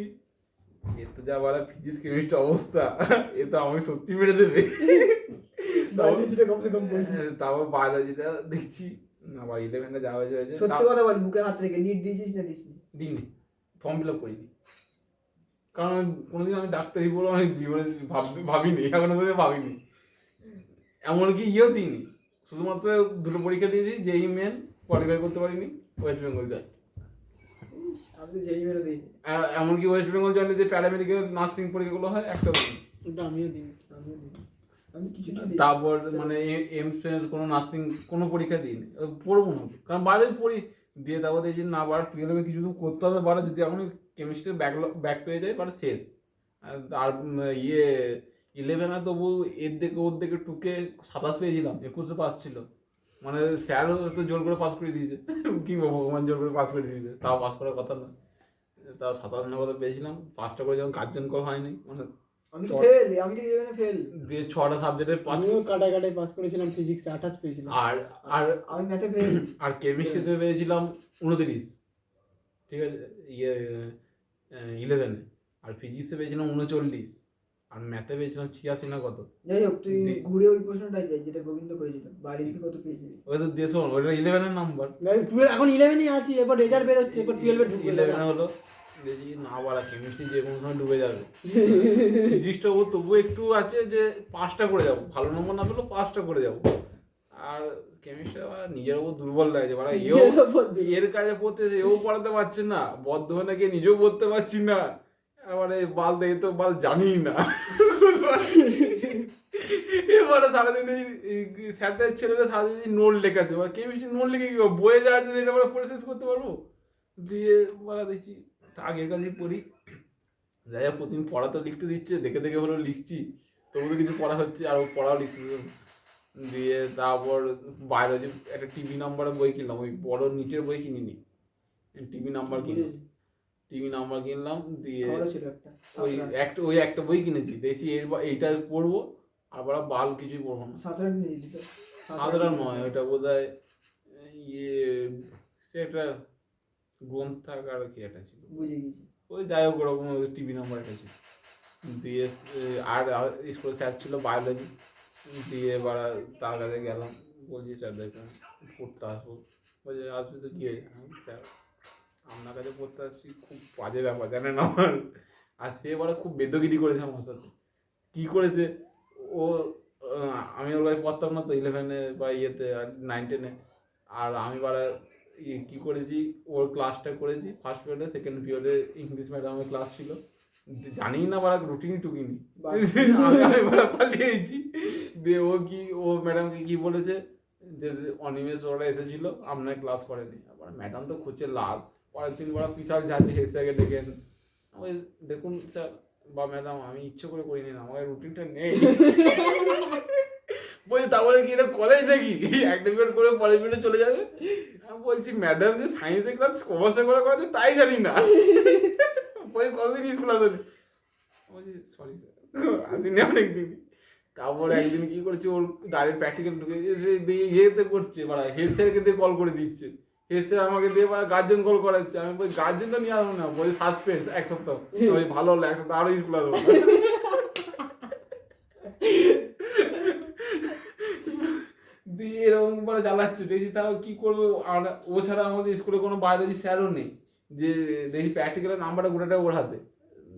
এ তো যা বলা ফিজিক্স কেমিস্ট্রি অবস্থা, এ তো আমাকে সত্যি মেরে দেবে। তারপর বায়োলজিটা দেখছি না, আবার 11 যাওয়া হয়েছে। সত্যি কথা বল, বুকে হাত রেখে নিট দিয়েছিস না দিসনি? দিইনি, ফর্ম ফিল আপ করিনি, কারণ কোনোদিন আমি ডাক্তারি বলে আমি জীবনে ভাবিনি, এখনো পর্যন্ত ভাবিনি। এমনকি ইয়েও দিইনি, শুধুমাত্র 2টো পরীক্ষা দিয়েছি, যেই মেন কোয়ালিফাই করতে পারিনি, ওয়েস্ট বেঙ্গল যায়। আমি তো যেই মেরে দিই। এমনকি ওয়েস্ট বেঙ্গল জয়েন্টে যে প্যারামেডিক্যাল নার্সিং পরীক্ষাগুলো হয় একটা দিন। ওটা আমিও দিই। আমি কিছুটা দিই। তারপর মানে এমস কোনো নার্সিং কোনো পরীক্ষা দিইনি, পড়বো না কারণ বাইরে পড়ি দিয়ে তারপর দেখছি না বাড়া 12 কিছু তো করতে হবে বাড়া, যদি এখন কেমিস্ট্রির ব্যাক পেয়ে যায় বাড়া শেষ। আর 11 তবু ওর দিকে টুকে 27 পেয়েছিলাম, 21 পাস ছিল। মানে স্যারও তো জোর করে পাস করে দিয়েছে কিংবা ভগবান জোর করে পাস করে দিয়েছে, তাও পাস করার কথা না, তাও 27 নম্বর পেয়েছিলাম। পাসটা করে যখন কার্জন কল হয়নি মানে আমি তো ফেল, আমি তো 11 ফেল। দিয়ে 6টা সাবজেক্টে পাস। আমিও কাটাকাটাই পাস করেছিলাম, ফিজিক্সে 28 পেয়েছিলাম। আর আর আমি ম্যাথে ফেল। আর কেমিস্ট্রিতে পেয়েছিলাম 29, ঠিক আছে 11, আর ফিজিক্সে পেয়েছিলাম 39, আর ম্যাথে পেয়েছিলাম 86 না কত। যাই হোক, তুই ঘুরে ওই প্রশ্নটাই যাই যেটা গোবিন্দ করেছিল, বাড়ি থেকে কত পেয়েছিলি? ওই তো দেশ ওইটা 11 নাম্বার, এখন 11-ই আছি, এরপর রেজাল্ট বেরোচ্ছে, এরপর 12-এ ঢুকবে। 11 হলো দেখি না বাড়া কেমিস্ট্রি যে কোনো সময় ডুবে যাবে। ফিজিক্সটা ও তবুও একটু আছে যে 5টা করে যাবো, ভালো নম্বর না পেলেও 5টা করে যাবো। আর কেমিস্ট্রি নিজের ওপর দুর্বল লাগছে বাড়া, এর কাজে পড়তে এও পড়াতে পারছে না, বর্ধমানে গিয়ে নিজেও পড়তে পারছি না, এবারে বাল দেখে তো বাল জানি না। এবারে সারাদিন স্যারটার ছেলেরা সারাদিন নোট লেখাচ্ছে, কেমিস্ট্রি নোট লিখে কি বইয়ে যা আছে সেটা আমরা পড়ে শেষ করতে পারবো? দিয়ে বলা দেখছি আগের কাজেই পড়ি, যাই হোক প্রতিদিন পড়া তো লিখতে দিচ্ছে, দেখে দেখে হলেও লিখছি, তবু তো কিছু পড়া হচ্ছে আর পড়াও লিখতে দিচ্ছে। দিয়ে তারপর বায়োলজি একটা টিভি নাম্বারের বই কিনলাম, ওই বড় নিচের বই কিনিনি, টিভি নাম্বার কিনলাম। দিয়ে ওই একটা বই কিনেছি, দেখছি এইটা পড়বো আর বড় বাল কিছুই পড়বো না। সাধারণ নয়, ওইটা বোধ হয় সে একটা গ্রন্থাগার কি একটা ছিল, ওই যাই হোক ওরকম টিভি নাম্বার একটা ছিল। দিয়ে আর স্কুলে স্যার ছিল বায়োলজি, দিয়ে এবার তার কাছে গেলাম, বলছি স্যার দেখুন পড়তে আসবো, বলছে আসবি তো গিয়ে। স্যার আপনার কাছে পড়তে আসছি, খুব বাজে ব্যাপার জানেন আমার। আর সে এবারে খুব বেদগিরি করেছে আমার সাথে। কী করেছে ও, আমি ওর কাছে পড়তাম না তো 11-এ বা 9, 10-এ, আর আমি বারা কী করেছি ওর ক্লাসটা করেছি, ফার্স্ট পিরিয়ডে, সেকেন্ড পিরিয়ডে ইংলিশ ম্যাডামের ক্লাস ছিল, জানি না বারা রুটিনই টুকিনি, আমি বারা পালিয়েছি। দিয়ে ও ম্যাডামকে কি বলেছে যে অনিমেষ ওরা এসেছিল আপনার ক্লাস করেনি, আবার ম্যাডাম তো খুঁজছে লাল, পরের দিন বড় বিশাল যাচ্ছে হেড স্যারকে ডেকেন, ওই দেখুন স্যার বা ম্যাডাম আমি ইচ্ছে করে করিনি, না আমার রুটিনটা নেই। বলছি তারপরে কি এটা কলেজ নাকি একটা পিরিয়ড করে পরের পিরিয়ডে চলে যাবে? আমি বলছি ম্যাডাম যে সায়েন্সের ক্লাস কমার্সে করে করাচ্ছে তাই জানি না, বলছি কতদিন স্কুল আসেনি, বলছি সরি স্যার আসিনি অনেকদিন। তারপরে একদিন কি করছে ওর ডাইরেক্ট প্র্যাকটিক্যাল ঢুকে ইয়েতে করছে মানে হেড স্যারকে দিয়ে কল করে দিচ্ছে, হেড স্যার আমাকে দিয়ে গার্জেন কল করাচ্ছে, আমি বলি গার্জেন তো নিয়ে আসবো না, বলছি সাসপেন্স 1 সপ্তাহ, ভালো হলো 1 সপ্তাহ আরো স্কুল আসবো। দিয়ে এরকম বলে জ্বালাচ্ছে, দেখি তাও কি করবো। আর ও ছাড়া আমাদের স্কুলে কোনো বায়োলজি স্যারও নেই যে দেখি প্র্যাকটিক্যালের নাম্বারটা গোটাটা ওর হাতে,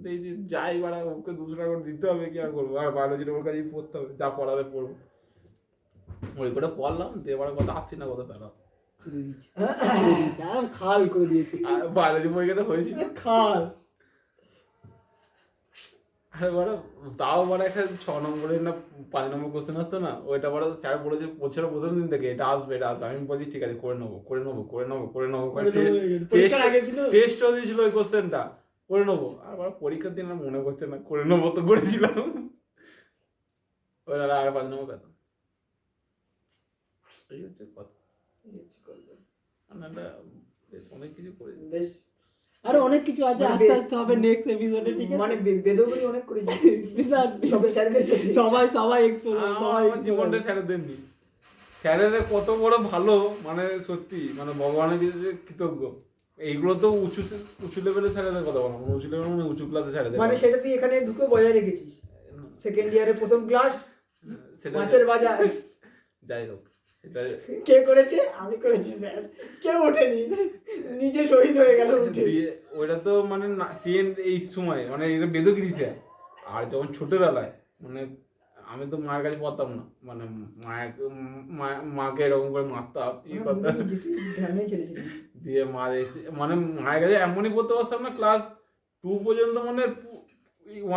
দেখছি যাই বাড়া ওকে 200 টাকা করে দিতে হবে, কি আর করবো, আর বায়োলজিটা ওর কাছেই পড়তে হবে, যা পড়াবে পড়বো। ওই করে পড়লাম, দিয়ে এবার কথা আসছি না, কথা পেলাম খাল করে দিয়েছি বায়োলজি পরীক্ষাটা হয়েছিল খাল। আরে বড় তাও বড় একটা 6 নম্বরের না 5 নম্বর কোশ্চেন আসতো না, ওইটা বড় স্যার বলেছে প্রথম দিন থেকে এটা আসবে। আমি বলছি ঠিক আছে করে নেবো, টেস্টও দিয়েছিল ওই কোশ্চেনটা, করে নেবো। আর বড় পরীক্ষার দিন আর মনে করছে না, করে নেবো তো করেছিলাম। ওই আর 5 নম্বর পেতাম, এই হচ্ছে কথা। বেশ অনেক কিছু করেছি, বেশ আরো অনেক কিছু আছে, আস্তে আস্তে হবে নেক্সট এপিসোডে, ঠিক আছে? মানে বেদগরি অনেক করেছি সবাই এক্সপোজ, সবাই জীবনটা স্যারের দেননি, স্যারের কত বড় ভালো, মানে সত্যি মানে ভগবানের কাছে কৃতজ্ঞ। এইগুলো তো উঁচু লেভেলের স্যারেদের কথা বললাম, উঁচু লেভেল মানে উঁচু ক্লাসে স্যারেদের, মানে সেটা তুই এখানে ঢুকে বজায় রেখেছিস, সেকেন্ড ইয়ারে প্রথম ক্লাস মাছের বাজার। যাই হোক সেটা কে করেছে? আমি করেছি স্যার, কেউ ওঠেনি, নিজে শহীদ হয়ে গেল উঠে। ওইটা তো মানে 10 এই সময় মানে এটা বেদগিরি স্যার। আর যখন ছোটবেলায় মানে আমি তো মায়ের কাছে পড়তাম না, মানে মাকে এরকম করে মারতাম করতাম, ধ্যানে ছেড়েছিল। দিয়ে মা এসে মানে মায়ের কাছে এমনই পড়তে পারতাম না, ক্লাস 2 পর্যন্ত মানে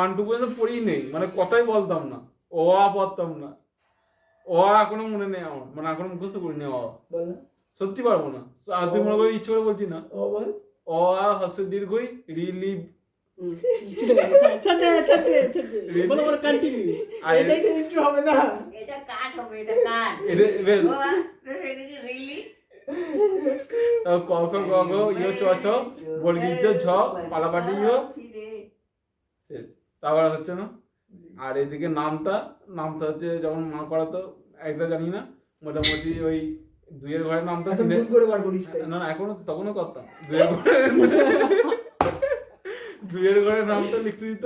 1-2 পর্যন্ত পড়েই নেই, মানে কথাই বলতাম না, অ আ পড়তাম না, অ আ এখনো মনে নেই আমার, মানে এখনো মুখস্থ করিনি অ আ। বল না। সত্যি পারবো না, আর তুই মনে করি ইচ্ছে করে বলছি না। ও বল। অ আ হ্রস্ব দীর্ঘই রিলিভ বলো বলো কন্টিনিউ। এটাই তো ইন্ট্রো হবে না। এটা কাট হবে, এটা কাট। বাবা, এটা কি রিলি? ক খ গ ঘ ইয় চ ছ বর্গীয় জ ঝ পালাপাটি ইয় শেষ। তারপর হচ্ছে না। আর এদিকে নামটা হচ্ছে যখন মা করাতো একটা জানি না, মোটামুটি ওই 2 ঘরের নামটা এখন ভুল করে বার করিস তাই। না এখনো তখনও করতাম। 2 ঘরের নামটা লিখতে দিত,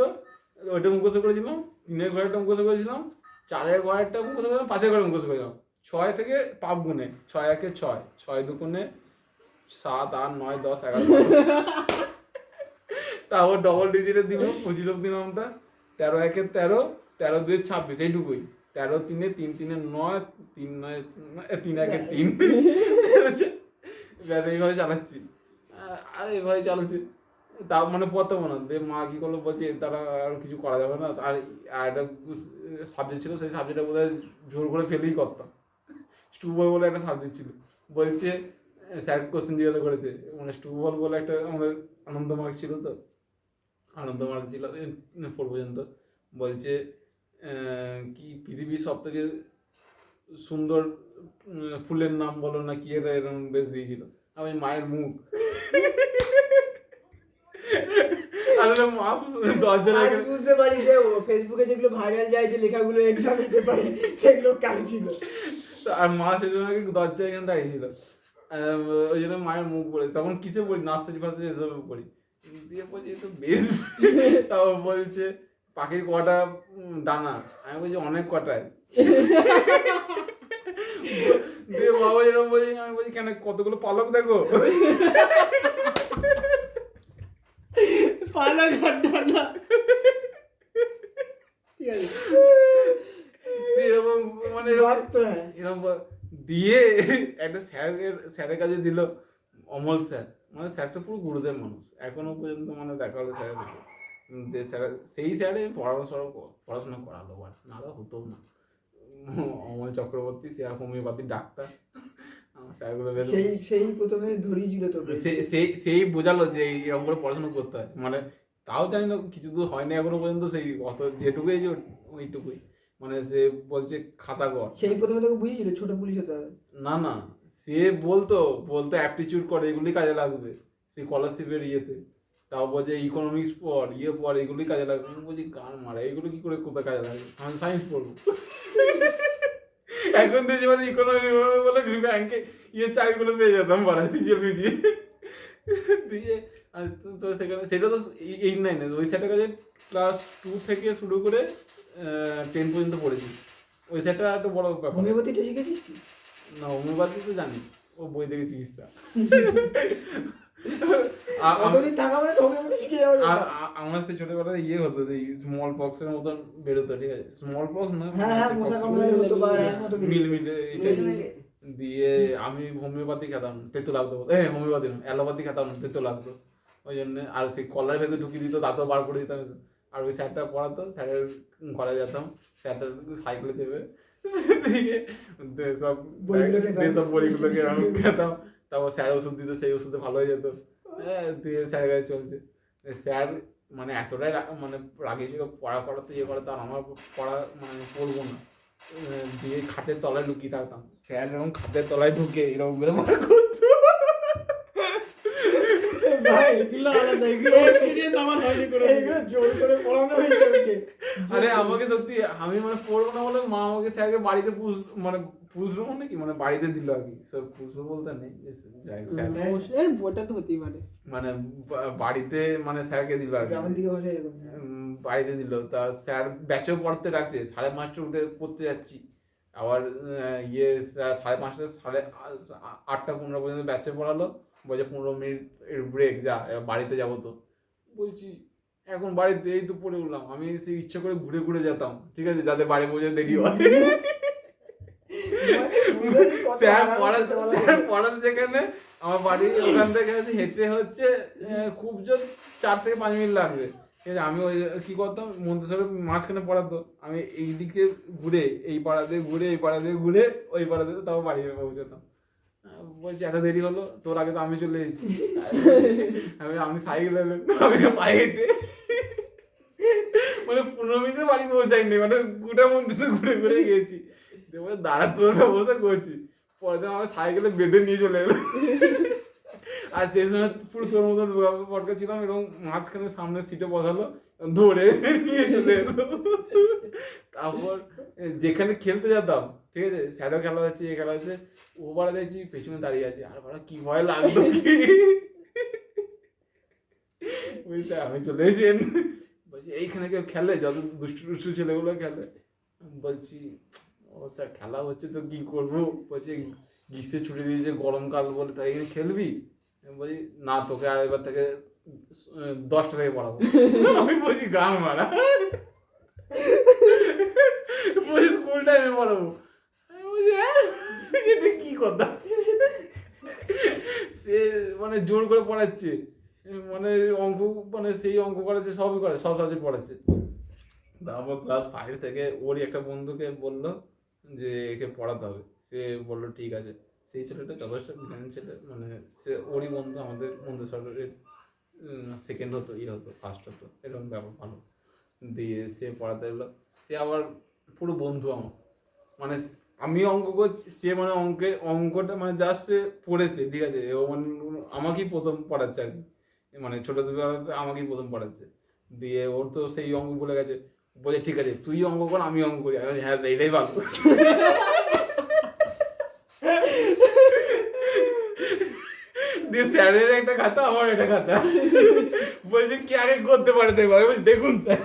ওইটা মুখস্থ করেছিলাম। 3 ঘরেরটা মুখস্থ করেছিলাম, 4 ঘরেরটা মুখস্থ করেছিলাম, 5 ঘরের মুখস্থ করেছিলাম। 6 থেকে পাপ গুনে 6 একে 6, 6 দুগুণে 7, 8, 9, 10, 11, তারপর ডবল ডিজিটের দিল 25 অব্দি নামটা। 13 একে 13, 13 2 26, এইটুকুই। 13 3 3 3 9, 3 9 3 একে 3। ব্যাস এইভাবে চালাচ্ছি, আর এইভাবে চালাচ্ছি। তাও মানে পড়তাম না, দিয়ে মা কি করলো বলছে তারা আর কিছু করা যাবে না। আর একটা সাবজেক্ট ছিল, সেই সাবজেক্টটা বোধ হয় জোর করে ফেলেই করতাম। স্টুবল বলে একটা সাবজেক্ট ছিল, বলছে স্যার কোশ্চেন জিজ্ঞাসা করেছে, মানে স্টুবল বলে একটা আমাদের আনন্দ মার্ক ছিল, তো আনন্দ মার্ক ছিল 4 পর্যন্ত। বলছে কি পৃথিবীর সব থেকে সুন্দর ফুলের নাম বলো না কি, এটা এরকম বেশ দিয়েছিল। আমি মায়ের মুখ, আসলে মা দরজা আর বুঝতে পারি যে ও ফেসবুকে যেগুলো ভাইরাল যায় যে লেখাগুলো এক্সামের পেপারে, সেগুলো কার ছিল। আর মা সেজন্য দরজা এখানে দাঁড়িয়েছিল, ওই জন্য মায়ের মুখ পড়ে। তখন কিসে পড়ি, নার্সারি ফার্সারি এসবে পড়ি। দিয়ে বলছি তো বেশ, তারপর বলছে পাখির কটা ডানা, আমি বলছি অনেক কটায়। দিয়ে বাবা যেরকম বলছি, আমি বলছি কেন কতগুলো পালক দেখো। পালক ঘটনা ঠিক আছে, এরকম মানে এরকম দিয়ে একটা স্যারের কাছে দিল, অমল স্যার। মানে স্যারটা পুরো গুরুদেব মানুষ, এখনো পর্যন্ত মানে দেখা হলো স্যারের সাথে। স্যার সেই স্যারে পড়াশোনা করালো, নাহলে হতো না। অমল চক্রবর্তী, সে হোমিওপ্যাথির ডাক্তার। আমার স্যারগুলো বেশ সেই প্রথমে ধরিয়েছিল তোকে। সেই বোঝালো যে এরকম করে পড়াশোনা করতে হয়। মানে তাও জানি না, কিছু তো হয়নি এখনো পর্যন্ত, সেই অত যেটুকুই যে ওইটুকুই। মানে সে বলছে খাতা কর, সেই প্রথমে তোকে বুঝিয়েছিল ছোট পুলিশ হতে হবে। না সে বলতো অ্যাপটিটিউড করে, এগুলি কাজে লাগবে সেই স্কলারশিপের ইয়েতে। তাও বলছে ইকোনমিক্স পড়, পড়, এগুলি কাজে লাগবে। আমি বলছি গান মারা, এগুলো কি করে কোথায় কাজে লাগবে, আমি সায়েন্স পড়বো। এখন দেখছি মানে ইকোনমিক্স বলে ব্যাংকে চাকরিগুলো পেয়ে যেতাম বাড়ায় সিজিএল মিজিয়ে দিয়ে। তো সেখানে সেটা তো 8, 9, ওই স্যারের কাছে ক্লাস 2 থেকে শুরু করে 10 পর্যন্ত পড়েছি। ওই স্যারটা একটা বড় ব্যাপার। হোমিওপ্যাথিটা শিখেছিস কি? না হোমিওপ্যাথি তো জানি, ও বই দেখে চিকিৎসা। অতদিন থাকা মানে তো হোমিওপ্যাথি শিখে যাবে। আমার সে ছোটবেলায় হতো, সেই স্মল পক্সের মতন বেরোতো, ঠিক আছে, স্মল পক্স না, হ্যাঁ মশা কামড়ালে হতো বা র্যাশ মতো মিলে এটাই। দিয়ে আমি হোমিওপ্যাথি খেতাম, তেতো লাগতো। হোমিওপ্যাথি না, অ্যালোপ্যাথি খেতাম, তেতো লাগতো ওই জন্য। আর সেই কলার ভেতরে ঢুকিয়ে দিত, দাঁতও বার করে দিতাম। আর ওই স্যারটা পড়াতো, স্যারের ঘরে যেতাম, স্যারটা সাইকেলে চেপে সব বইগুলোকে আমি খেতাম। তারপর স্যার ওষুধ দিত, সেই ওষুধে ভালো হয়ে যেত। দিয়ে স্যারের কাছে চলছে। স্যার মানে এতটাই মানে রাগে ছিল, পড়া করাতে করাতো, আর আমার পড়া মানে পড়বো না। দিয়ে খাটের তলায় লুকিয়ে থাকতাম, স্যার এরকম খাটের তলায় ঢুকে এরকম করে বার করতো। আরে আমাকে সত্যি, আমি মানে পড়বো না বলে মা আমাকে স্যারকে বাড়িতে মানে পুষলো, মানে কি মানে বাড়িতে দিল আর কি। পুষলো বলতে নেই, ওটা তো হতেই পারে, মানে বাড়িতে মানে স্যারকে দিল আর কি, বাড়িতে দিল। তা স্যার ব্যাচেও পড়তে রাখছে, 5:30 উঠে পড়তে যাচ্ছি। আবার 5:30 8:15 পর্যন্ত ব্যাচে পড়ালো, বলছে 15 মিনিট ব্রেক, যা এবার বাড়িতে যাবো। তো বলছি এখন বাড়িতে এই তো পড়ে উঠলাম, আমি সেই ইচ্ছে করে ঘুরে ঘুরে যেতাম, ঠিক আছে, যাতে বাড়ি পৌঁছে দেরি হয়। স্যার পড়াতে যেখানে আমার বাড়ি ওখান থেকে হচ্ছে হেঁটে হচ্ছে খুব জোর 4 থেকে 5 মিনিট লাগবে, ঠিক আছে। আমি ওই কি করতাম, মন্তেশ্বরের মাঝখানে পড়াতো, আমি এই দিকে ঘুরে এই পাড়া দিয়ে ঘুরে এই পাড়া দিয়ে ঘুরে ওই পাড়া দিয়ে তাও বাড়ি পৌঁছাতাম। বলছি এত দেরি হলো, তোর আগে তো আমি চলে এসেছি। আমি সাইকেল আমি পায়ে হেঁটে মানে 15 মিনিটে বাড়ি পৌঁছাইনি, মানে গোটা মন্দির ঘুরে ঘুরে গিয়েছি। দাঁড়ার তোর ব্যবস্থা করছি, পরে দিন আমার সাইকেলে বেঁধে নিয়ে চলে এলো। আর সেই সময় পুরো তোর মতন পটকা ছিলাম, এরকম মাঝখানে সামনের সিটে বসালো, ধরে নিয়ে চলে এলো। তারপর যেখানে খেলতে যেতাম, ঠিক আছে, স্যারও খেলা হচ্ছে, এ খেলা হচ্ছে, ও বাড়া দেখছি পেছনে দাঁড়িয়ে আছে, আর বাড়া কি ভয় লাগতো কি বুঝতে, আমি চলে এসেছি। বলছি এইখানে কেউ খেলে, যত দুষ্টু দুষ্টু ছেলেগুলো খেলে। বলছি ও স্যার খেলা হচ্ছে তো কি করবো, বলছি গ্রীষ্মে ছুটি দিয়েছে, গরমকাল বলে তাই এখানে খেলবি। আমি বলছি না, তোকে আর এবার থেকে 10টা থেকে পড়াবো। আমি বলছি গান মারা, বলছি স্কুল টাইমে পড়াবো। আমি বলছি এটা কি কথা, সে মানে জোর করে পড়াচ্ছে, মানে অঙ্ক, মানে সেই অঙ্ক করাচ্ছে, সবই করে, সব সাবজেক্ট পড়াচ্ছে। তারপর ক্লাস 5 থেকে ওরই একটা বন্ধুকে বললো যে একে পড়াতে হবে, সে বললো ঠিক আছে। সেই ছেলেটা যথেষ্ট জ্ঞান ছেলে, মানে সে ওরই বন্ধু, আমাদের মন্তেশ্বরের সেকেন্ড হতো, হতো ফার্স্ট হতো, এরকম ব্যাপার ভালো। দিয়ে সে পড়াতে এলো, সে আবার পুরো বন্ধু আমার, মানে আমি অঙ্ক করছি, সে মানে অঙ্কটা মানে জাস্ট সে পড়েছে, ঠিক আছে, ও মানে আমাকেই প্রথম পড়াচ্ছে আর কি, মানে ছোটোবেলাতে আমাকেই প্রথম পড়াচ্ছে। দিয়ে ওর তো সেই অঙ্ক বলে গেছে, বলে ঠিক আছে তুই অঙ্ক কর আমি অঙ্ক করি। হ্যাঁ এইটাই ভালো। দিয়ে স্যারের একটা খাতা, আমার একটা খাতা, বলছে কে আগে করতে পারে দেখবো। আমি বলছি দেখুন স্যার।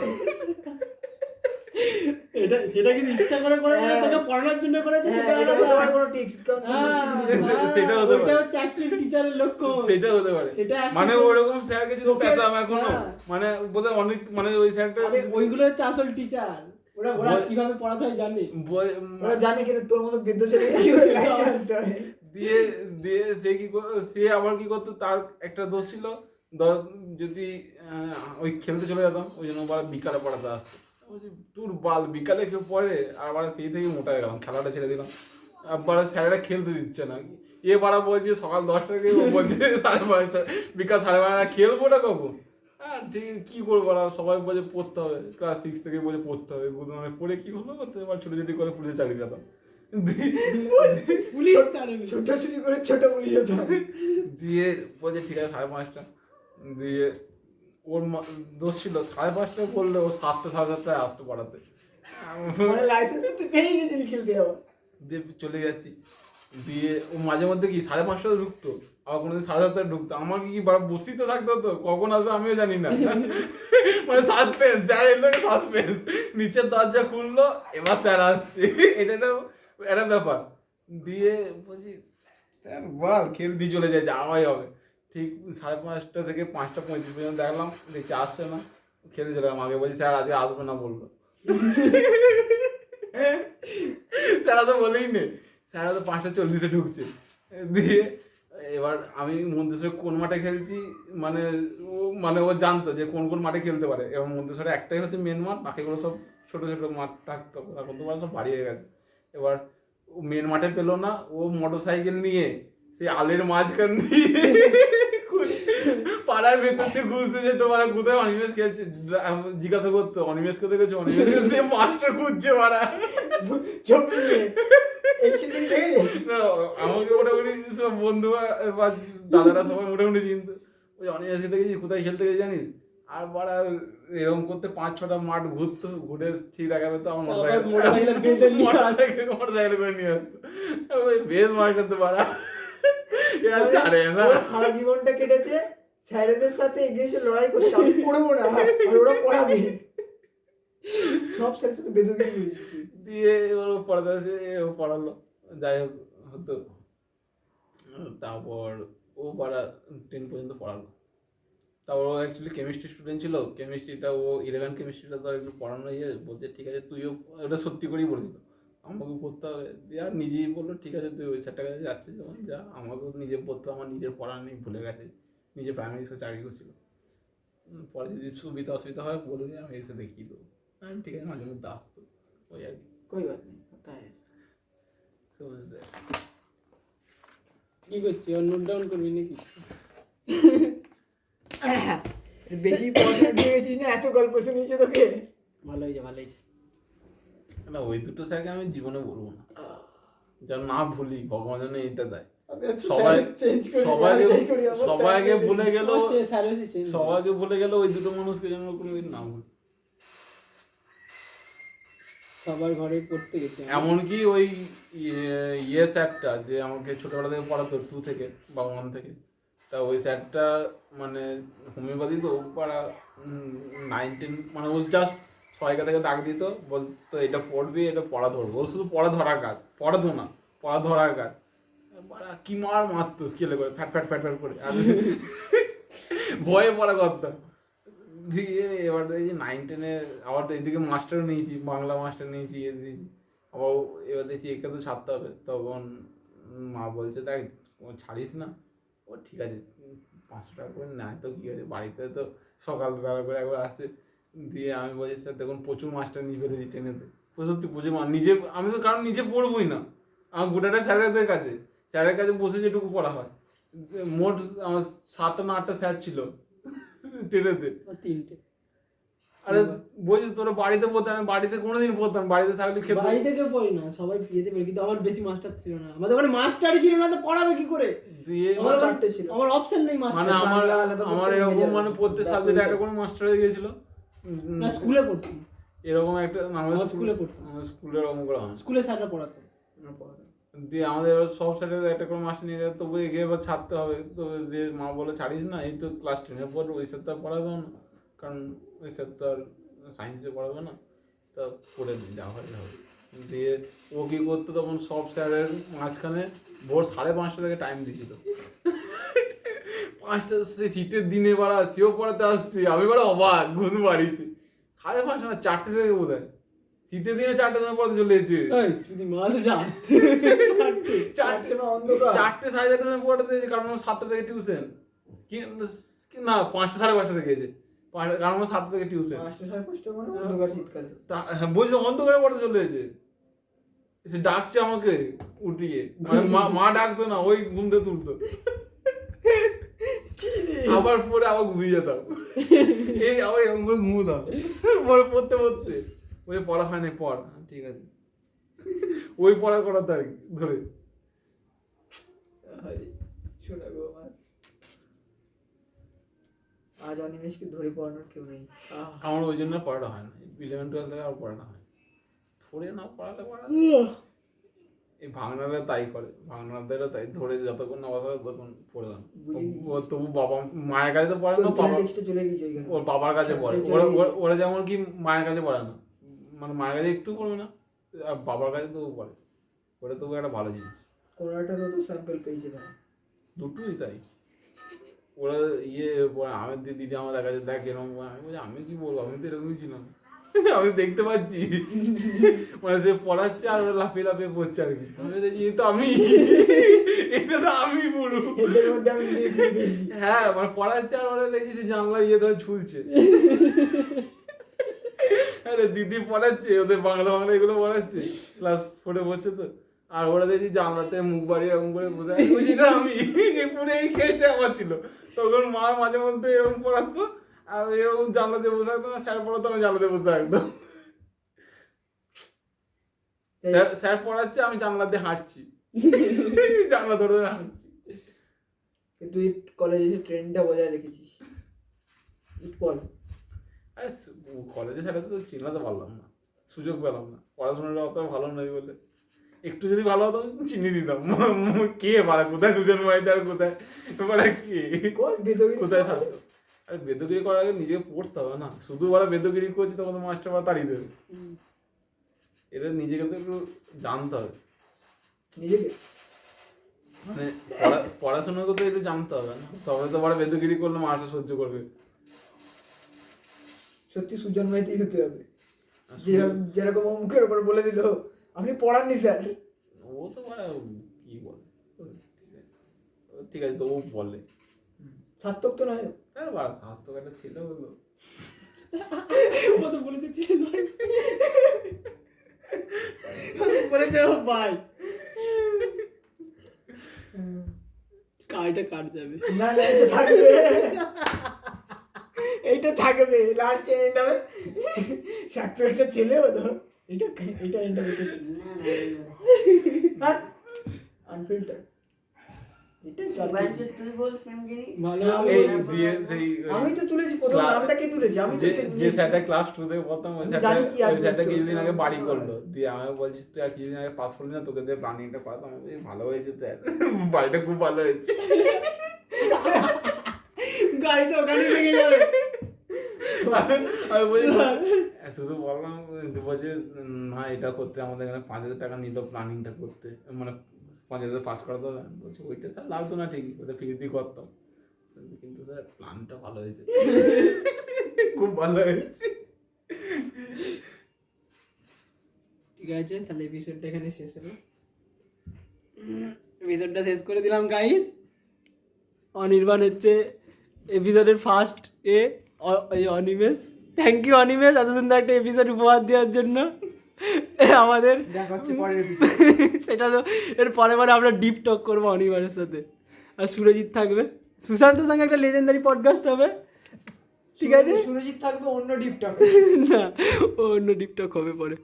এটা সেটা কিন্তু ইচ্ছা করে করে তোকে পড়ানোর জন্য করেছে, সেটা এটা আলাদা। তোমার কোনো টিক্স সেটা হতে পারে, ওটা হচ্ছে অ্যাকচুয়ালি টিচারের লক্ষ্য। সেটা হতে পারে, সেটা মানে ওরকম স্যারকে যদি পেতাম এখনো, হ্যাঁ। মানে বোধহয় অনেক, মানে ওই স্যারটা ওইগুলো হচ্ছে আসল টিচার, ওরা কিভাবে পড়াতে হয় জানে, ওরা জানে কিন্তু তোর মতো বৃদ্ধ ছেলে দিয়ে দিয়ে সে কি সে আবার কি করতো, তার একটা দোষ ছিল, যদি ওই খেলতে চলে যেতাম, ওই জন্য আবার বিকালে পড়াতে আসতো। বলছি তোর বাল বিকালে কেউ পড়ে, আর আবার সেই থেকে মোটা হয়ে গেলাম, খেলাটা ছেড়ে দিলাম। আবার স্যারেরা খেলতে দিচ্ছে না, এ বাড়া বলছে সকাল 10টা থেকে, ও বলছে 5:30, বিকাল 12:30, খেলবো না কখন? হ্যাঁ ঠিক, কী করবো, আর সবাই বলছে পড়তে হবে, ক্লাস 6 থেকে বলছে পড়তে হবে, মানে পড়ে কী হলো, এবার ছোটাছুটি করে পুলিশে চাকরি পেতাম। পুলিশ চাকরি, ছোটাছুটি করে ছোট পুলিশ হতো। দিয়ে বলছে ঠিক আছে 5:30, দিয়ে ওর দোষ ছিল 5:30 বললে ও 7টা 7:30 আসতো পড়াতে। মানে লাইসেন্স তো পেয়ে গেছিলি খেলতে যাওয়া। দিয়ে চলে যাচ্ছি, দিয়ে ও মাঝে মধ্যে কি 5:30 ঢুকতো, আবার কোনোদিন 7:30 ঢুকতো, আমাকে কি বসেই তো থাকতে হতো, কখন আসবে আমিও জানি না। মানে সাসপেন্স, স্যার এলো সাসপেন্স, নিচের দরজা খুললো, এবার স্যার আসছে, এটা একটা ব্যাপার। দিয়ে বলছি স্যার বল, খেল দিয়ে চলে যায়, যাওয়াই হবে। ঠিক 5:30 থেকে 5:35 পর্যন্ত দেখলাম, দেখছি আসছে না, খেলে চলে গেলাম। আগে বলছি স্যার আজকে আসবে না বললো। স্যার তো বলেই নে, স্যার তো 5:40 ঢুকছে। দিয়ে এবার আমি মন্তেশ্বরে কোন মাঠে খেলছি, মানে ও জানতো যে কোন কোন মাঠে খেলতে পারে। এবং মন্তেশ্বরে একটাই হচ্ছে মেন মাঠ, বাকিগুলো সব ছোটো ছোটো মাঠ থাকতো, এখন তো সব বাড়ি হয়ে গেছে। এবার ও মেন মাঠে পেলো না, ও মোটর সাইকেল নিয়ে সেই আলের মাঝখান দিয়ে পাড়ার ভেতর দিয়ে ঘুরতে যেত, মারা কোথায় অনিমেষ খেলছে, জিজ্ঞাসা করতো অনিমেষকে দেখেছো, অনিমেষ সে মাস্টার খুঁজছে মারা। আমাকে মোটামুটি সব বন্ধু বা দাদারা সবাই মোটামুটি চিনতো, ওই অনিমেষকে দেখেছি কোথায় খেলতে গেছে জানিস। আর বাড়া এরকম করতে 5-6টা মাঠ ঘুরতো, ঘুরে ঠিক দেখা পেতো, আমার মোটরসাইকেল করে নিয়ে আসতো। বেশ মাস্টার তো বাড়া, ছাড়ে না, সারা জীবনটা কেটেছে স্যারেদের সাথে এগিয়ে এসে লড়াই করছে, আমি পড়বো না আর ওরা পড়াবে, সব স্যারের সাথে বেদুকে দিয়ে এবার ও পড়াতে আসে, ও পড়ালো, যাই হোক হতো। তারপর ও পড়া 10 পর্যন্ত পড়ালো, তারপর ও অ্যাকচুয়ালি কেমিস্ট্রি স্টুডেন্ট ছিল, কেমিস্ট্রিটা ও 11 কেমিস্ট্রিটা তো একটু পড়ানো ইয়ে বলছে ঠিক আছে তুইও, ওটা সত্যি করেই বলেছিল আমাকে পড়তে হবে, দিয়ে আর নিজেই বললো ঠিক আছে তুই ওই স্যারটার কাছে যাচ্ছিস যখন যা, আমাকেও নিজে পড়তে, আমার নিজের পড়া নেই, ভুলে গেছে, নিজে প্রাইমারি স্কুল চাকরি করছিল, পরে যদি সুবিধা অসুবিধা হয় বলে দিয়ে আমি এসে দেখিয়ে দেবো, হ্যাঁ ঠিক আছে মাঝে মধ্যে আসতো ওই আর কি। कोई बात नहीं होता है ऐसा। समझ गए। কি করছি আর নোট ডাউন করবি নাকি? বেশি পড়াশোনা দিয়ে গেছিস না, এত গল্প শুনিয়েছে তোকে। ভালো হয়েছে ভালো হয়েছে। না ওই দুটো স্যারকে আমি জীবনে বলবো না, যেন না ভুলি, ভগবান যেন এটা দেয়। সবাই সবাইকে ভুলে গেল, সবাইকে ভুলে গেল, ওই দুটো মানুষকে যেন কোনোদিন না ভুলি। সবার ঘরে পড়তে গেছে। এমনকি ওই ইয়ে স্যারটা যে আমাকে ছোটবেলা থেকে পড়াতো 2 থেকে বা 1 থেকে, তা ওই স্যারটা মানে হোমিওপ্যাথি তো পাড়া 19 মানে ও জাস্ট সবাইকে থেকে ডাক দিত, বলতো এটা পড়বি, এটা পড়া ধরবো, ও শুধু পড়া ধরার কাজ, পড়াতো না, পড়া ধরার কাজ। কি মারতো স্কেলে করে ফ্যাট ফ্যাট ফ্যাট ফ্যাট করে, আমি ভয়ে পড়া করতাম। দিয়ে এবার দেখছি 9-10-এ আবার এদিকে মাস্টার নিয়েছি, বাংলা মাস্টার নিয়েছি, এ দিয়েছি, আবার এবার দেখছি একে তো ছাড়তে হবে, তখন মা বলছে দেখ ছাড়িস না, ও ঠিক আছে 500 টাকা করে নেয় তো কী আছে, বাড়িতে তো সকালবেলা করে একবার আসে। দিয়ে আমি বলছি স্যার দেখুন প্রচুর মাস্টার নিয়ে ফেলেছি ট্রেনেতে, সত্যি প্রচুর নিজে, আমি তো কারণ নিজে পড়বই না, আমার গোটাটা স্যারেদের কাছে, স্যারের কাছে বসে যেটুকু পড়া হয়, মোট আমার 7টা না 8টা স্যার ছিল ট্রেনেতে। 3টে। আরে বলছি তোরা বাড়িতে পড়তাম, আমি বাড়িতে কোনোদিন পড়তাম, বাড়িতে থাকলে খেতে, বাড়িতে কেউ পড়ি না, সবাই বিয়েতে পড়ে, কিন্তু আমার বেশি মাস্টার ছিল না, আমাদের ওখানে মাস্টারই ছিল না, তো পড়াবে কি করে? দিয়ে আমার 4টে ছিল। আমার অপশন নেই মাস্টার। মানে আমার এরকম মানে পড়তে সাবজেক্ট একটা কোনো মাস্টার হয়ে গেছিল না স্কুলে পড়তাম, এরকম একটা, আমার স্কুলে পড়তাম, আমার স্কুলে এরকম করে হয়। স্কুলে স্যাররা পড়াতো। দিয়ে আমাদের এবার সব স্যারের একটা করে মাস্টার নিয়ে যায়, তবু এগিয়ে এবার ছাড়তে হবে, তো দিয়ে মা বলে ছাড়িস না, এই তো ক্লাস 10-এ পড়বে, ওই স্যার তো আর পড়াবে না, কারণ ওই স্যার তো আর সায়েন্সে পড়াবে না, তা পড়ে যা হয় হবে। দিয়ে ও কী করতো তখন সব স্যারের মাঝখানে ভোর 5:30 থেকে টাইম দিয়েছিল, 5টা সেই শীতের দিনে বাড়া সেও পড়াতে আসছে, আমি বড় অবাক ঘুম বাড়িতে 5:30 না 4টে থেকে বোধ হয়, শীতের দিনে 4টে সময় পড়াতে চলে যেছে, যদি মাল যা 4টে অন্ধকার 4টে 4:30 সময় পড়াতে যেছে, কারণ আমার 7টা থেকে টিউশন, কি না 5টা 5:30 থেকে গেছে, কারণ আমার 7টা থেকে টিউশন, 5:30 মানে অন্ধকার শীতকালে। বলছে অন্ধকারে পড়াতে চলে যেছে, এসে ডাকছে আমাকে উঠিয়ে, মানে মা ডাকতো না, ওই ঘুম থেকে তুলতো, আবার পরে আবার ঘুমিয়ে যেতাম, এই আবার এরকম করে ঘুমোতাম, পরে পড়তে পড়তে ওই পড়া হয় না, পড় ঠিক আছে, ওই পড়া করাতো আর কি ধরে। শোনা গো আমার, আজ অনিমেষকে ধরে পড়ানোর কেউ নেই। আমার ওই জন্য পড়াটা হয় না, 11-12 থেকে আর পড়াটা হয়, ধরে না পড়াতে এই ভাঙনারা তাই করে, ভাঙনাদেরও তাই, ধরে যতক্ষণ না বসা ততক্ষণ পড়লাম, তবু বাবা মায়ের কাছে তো পড়ে না, চলে গেছে ওইখানে, ওর বাবার কাছে পড়ে, ওরা যেমন কি মায়ের কাছে পড়ে না, মানে মায়ের কাছে একটু পড়বে না, আর বাবার কাছে তবু পড়ে, ওটা তবু একটা ভালো জিনিস। কোনো একটা তো স্যাম্পল পেয়েছে না, দুটোই তাই, ওরা ইয়ে আমি দিদি আমার দেখা যাচ্ছে দেখ এরকম, আমি বলছি আমি কি বলবো, আমি তো এরকমই ছিলাম, আমি দেখতে পাচ্ছি, মানে সে পড়াচ্ছে আর ওরা লাফিয়ে লাফিয়ে পড়ছে আর কি, আমি দেখছি এ তো আমি, এটা তো আমি পুরো, এদের মধ্যে আমি বেশি। হ্যাঁ মানে পড়াচ্ছে আর ওরা দেখছি সে জানলা ইয়ে ধরে ঝুলছে, আরে দিদি পড়াচ্ছে, ওদের বাংলা এগুলো পড়াচ্ছে, ক্লাস 4-এ পড়ছে তো, আর ওরা দেখছি জানলাতে মুখ বাড়িয়ে এরকম করে বোঝায়, বুঝি না আমি পুরো এই কেসটা আমার ছিল, তখন মা মাঝে মধ্যে এরকম পড়াতো, আর এরকম জানলাতে বসে থাকতো না, স্যার পড়াতো আমি জানলাতে বসে থাকতাম, স্যার পড়াচ্ছে আমি জানলা দিয়ে হাঁটছি, জানলা ধরে ধরে হাঁটছি। তুই কলেজে এসে ট্রেনটা বজায় রেখেছিস, বল। আরে কলেজে সেটাতে তো চিনাতে পারলাম না, সুযোগ পেলাম না, পড়াশোনাটা অত ভালো নয় বলে, একটু যদি ভালো হতো চিনি দিতাম, কে পারে কোথায় দুজন মাইতে আর কোথায় পারে কে কোথায় থাকতো, আরে বেদগিরি করার আগে নিজেকে পড়তে হবে না, শুধু ওরা বেদগিরি করছে তখন তো মাস্টার বা তাড়িয়ে দেবে, এটা নিজেকে তো একটু জানতে হবে, নিজেকে মানে পড়াশোনা করতে একটু জানতে হবে না, তবে তো বড় বেদগিরি করলে মাস্টার সহ্য করবে। সত্যি সুজন ভাইতেই হতে হবে, যেরকম ও মুখের উপর বলে দিল আপনি পড়াননি স্যার। ও তো বড় কি বলে, ঠিক আছে তো ও বলে সার্থক তো নয়। হ্যাঁ বাড়া স্বাস্থ্য একটা ছিল বললো ও তো বলেছে ছিল নয়, বলেছে ও ভাই কার্ডটা কাট যাবে। না না এটা থাকবে, এইটা থাকবে লাস্টে এন্ড হবে সার্থক একটা ছেলে হলো, এটা এন্ড হবে, আনফিল্টার। তুই বলছিস জিনিস ভালো এই দিয়ে সেই আমি তো তুলেছি প্রথম নামটা কে তুলেছি, আমি তো যে স্যারটা ক্লাস 2 থেকে প্রথম ওই জানি কি আসবে স্যারটা তো। কিছুদিন আগে বাড়ি করলো, দিয়ে আমাকে বলছি তুই আর কিছুদিন আগে পাস করলি না, তোকে দিয়ে প্ল্যানিংটা করাতো। আমি বলছি ভালো হয়েছে স্যার, বাড়িটা খুব ভালো হয়েছে। গাড়ি তো ওখানে ভেঙে যাবে। আমি বলছি শুধু বললাম, বলছে না এটা করতে আমাদের এখানে 5,000 টাকা নিল প্ল্যানিংটা করতে, মানে 5,000 পাস করাতে হবে। বলছে ওইটা স্যার লাগতো না ঠিকই, ওটা ফিস দিয়ে করতাম, কিন্তু স্যার প্ল্যানটা ভালো হয়েছে, খুব ভালো হয়েছে। ঠিক আছে, তাহলে এপিসোডটা এখানে শেষ হলো। এপিসোডটা শেষ করে দিলাম গাইস। অনির্বাণ হচ্ছে এপিসোডের first Animesh. Thank you Animesh, এত সুন্দর একটা এপিসোড উপহার দেওয়ার জন্য আমাদের। দেখা হচ্ছে পরের এপিসোড। সেটা তো এর পরে আমরা ডিপ টক করবো অনির্বাণের সাথে, আর সুরজিৎ থাকবে। সুশান্তর সঙ্গে একটা লেজেন্ডারি পডকাস্ট হবে, ঠিক আছে। সুরজিৎ থাকবে অন্য ডিপটা, না ও অন্য ডিপ টক হবে পরে।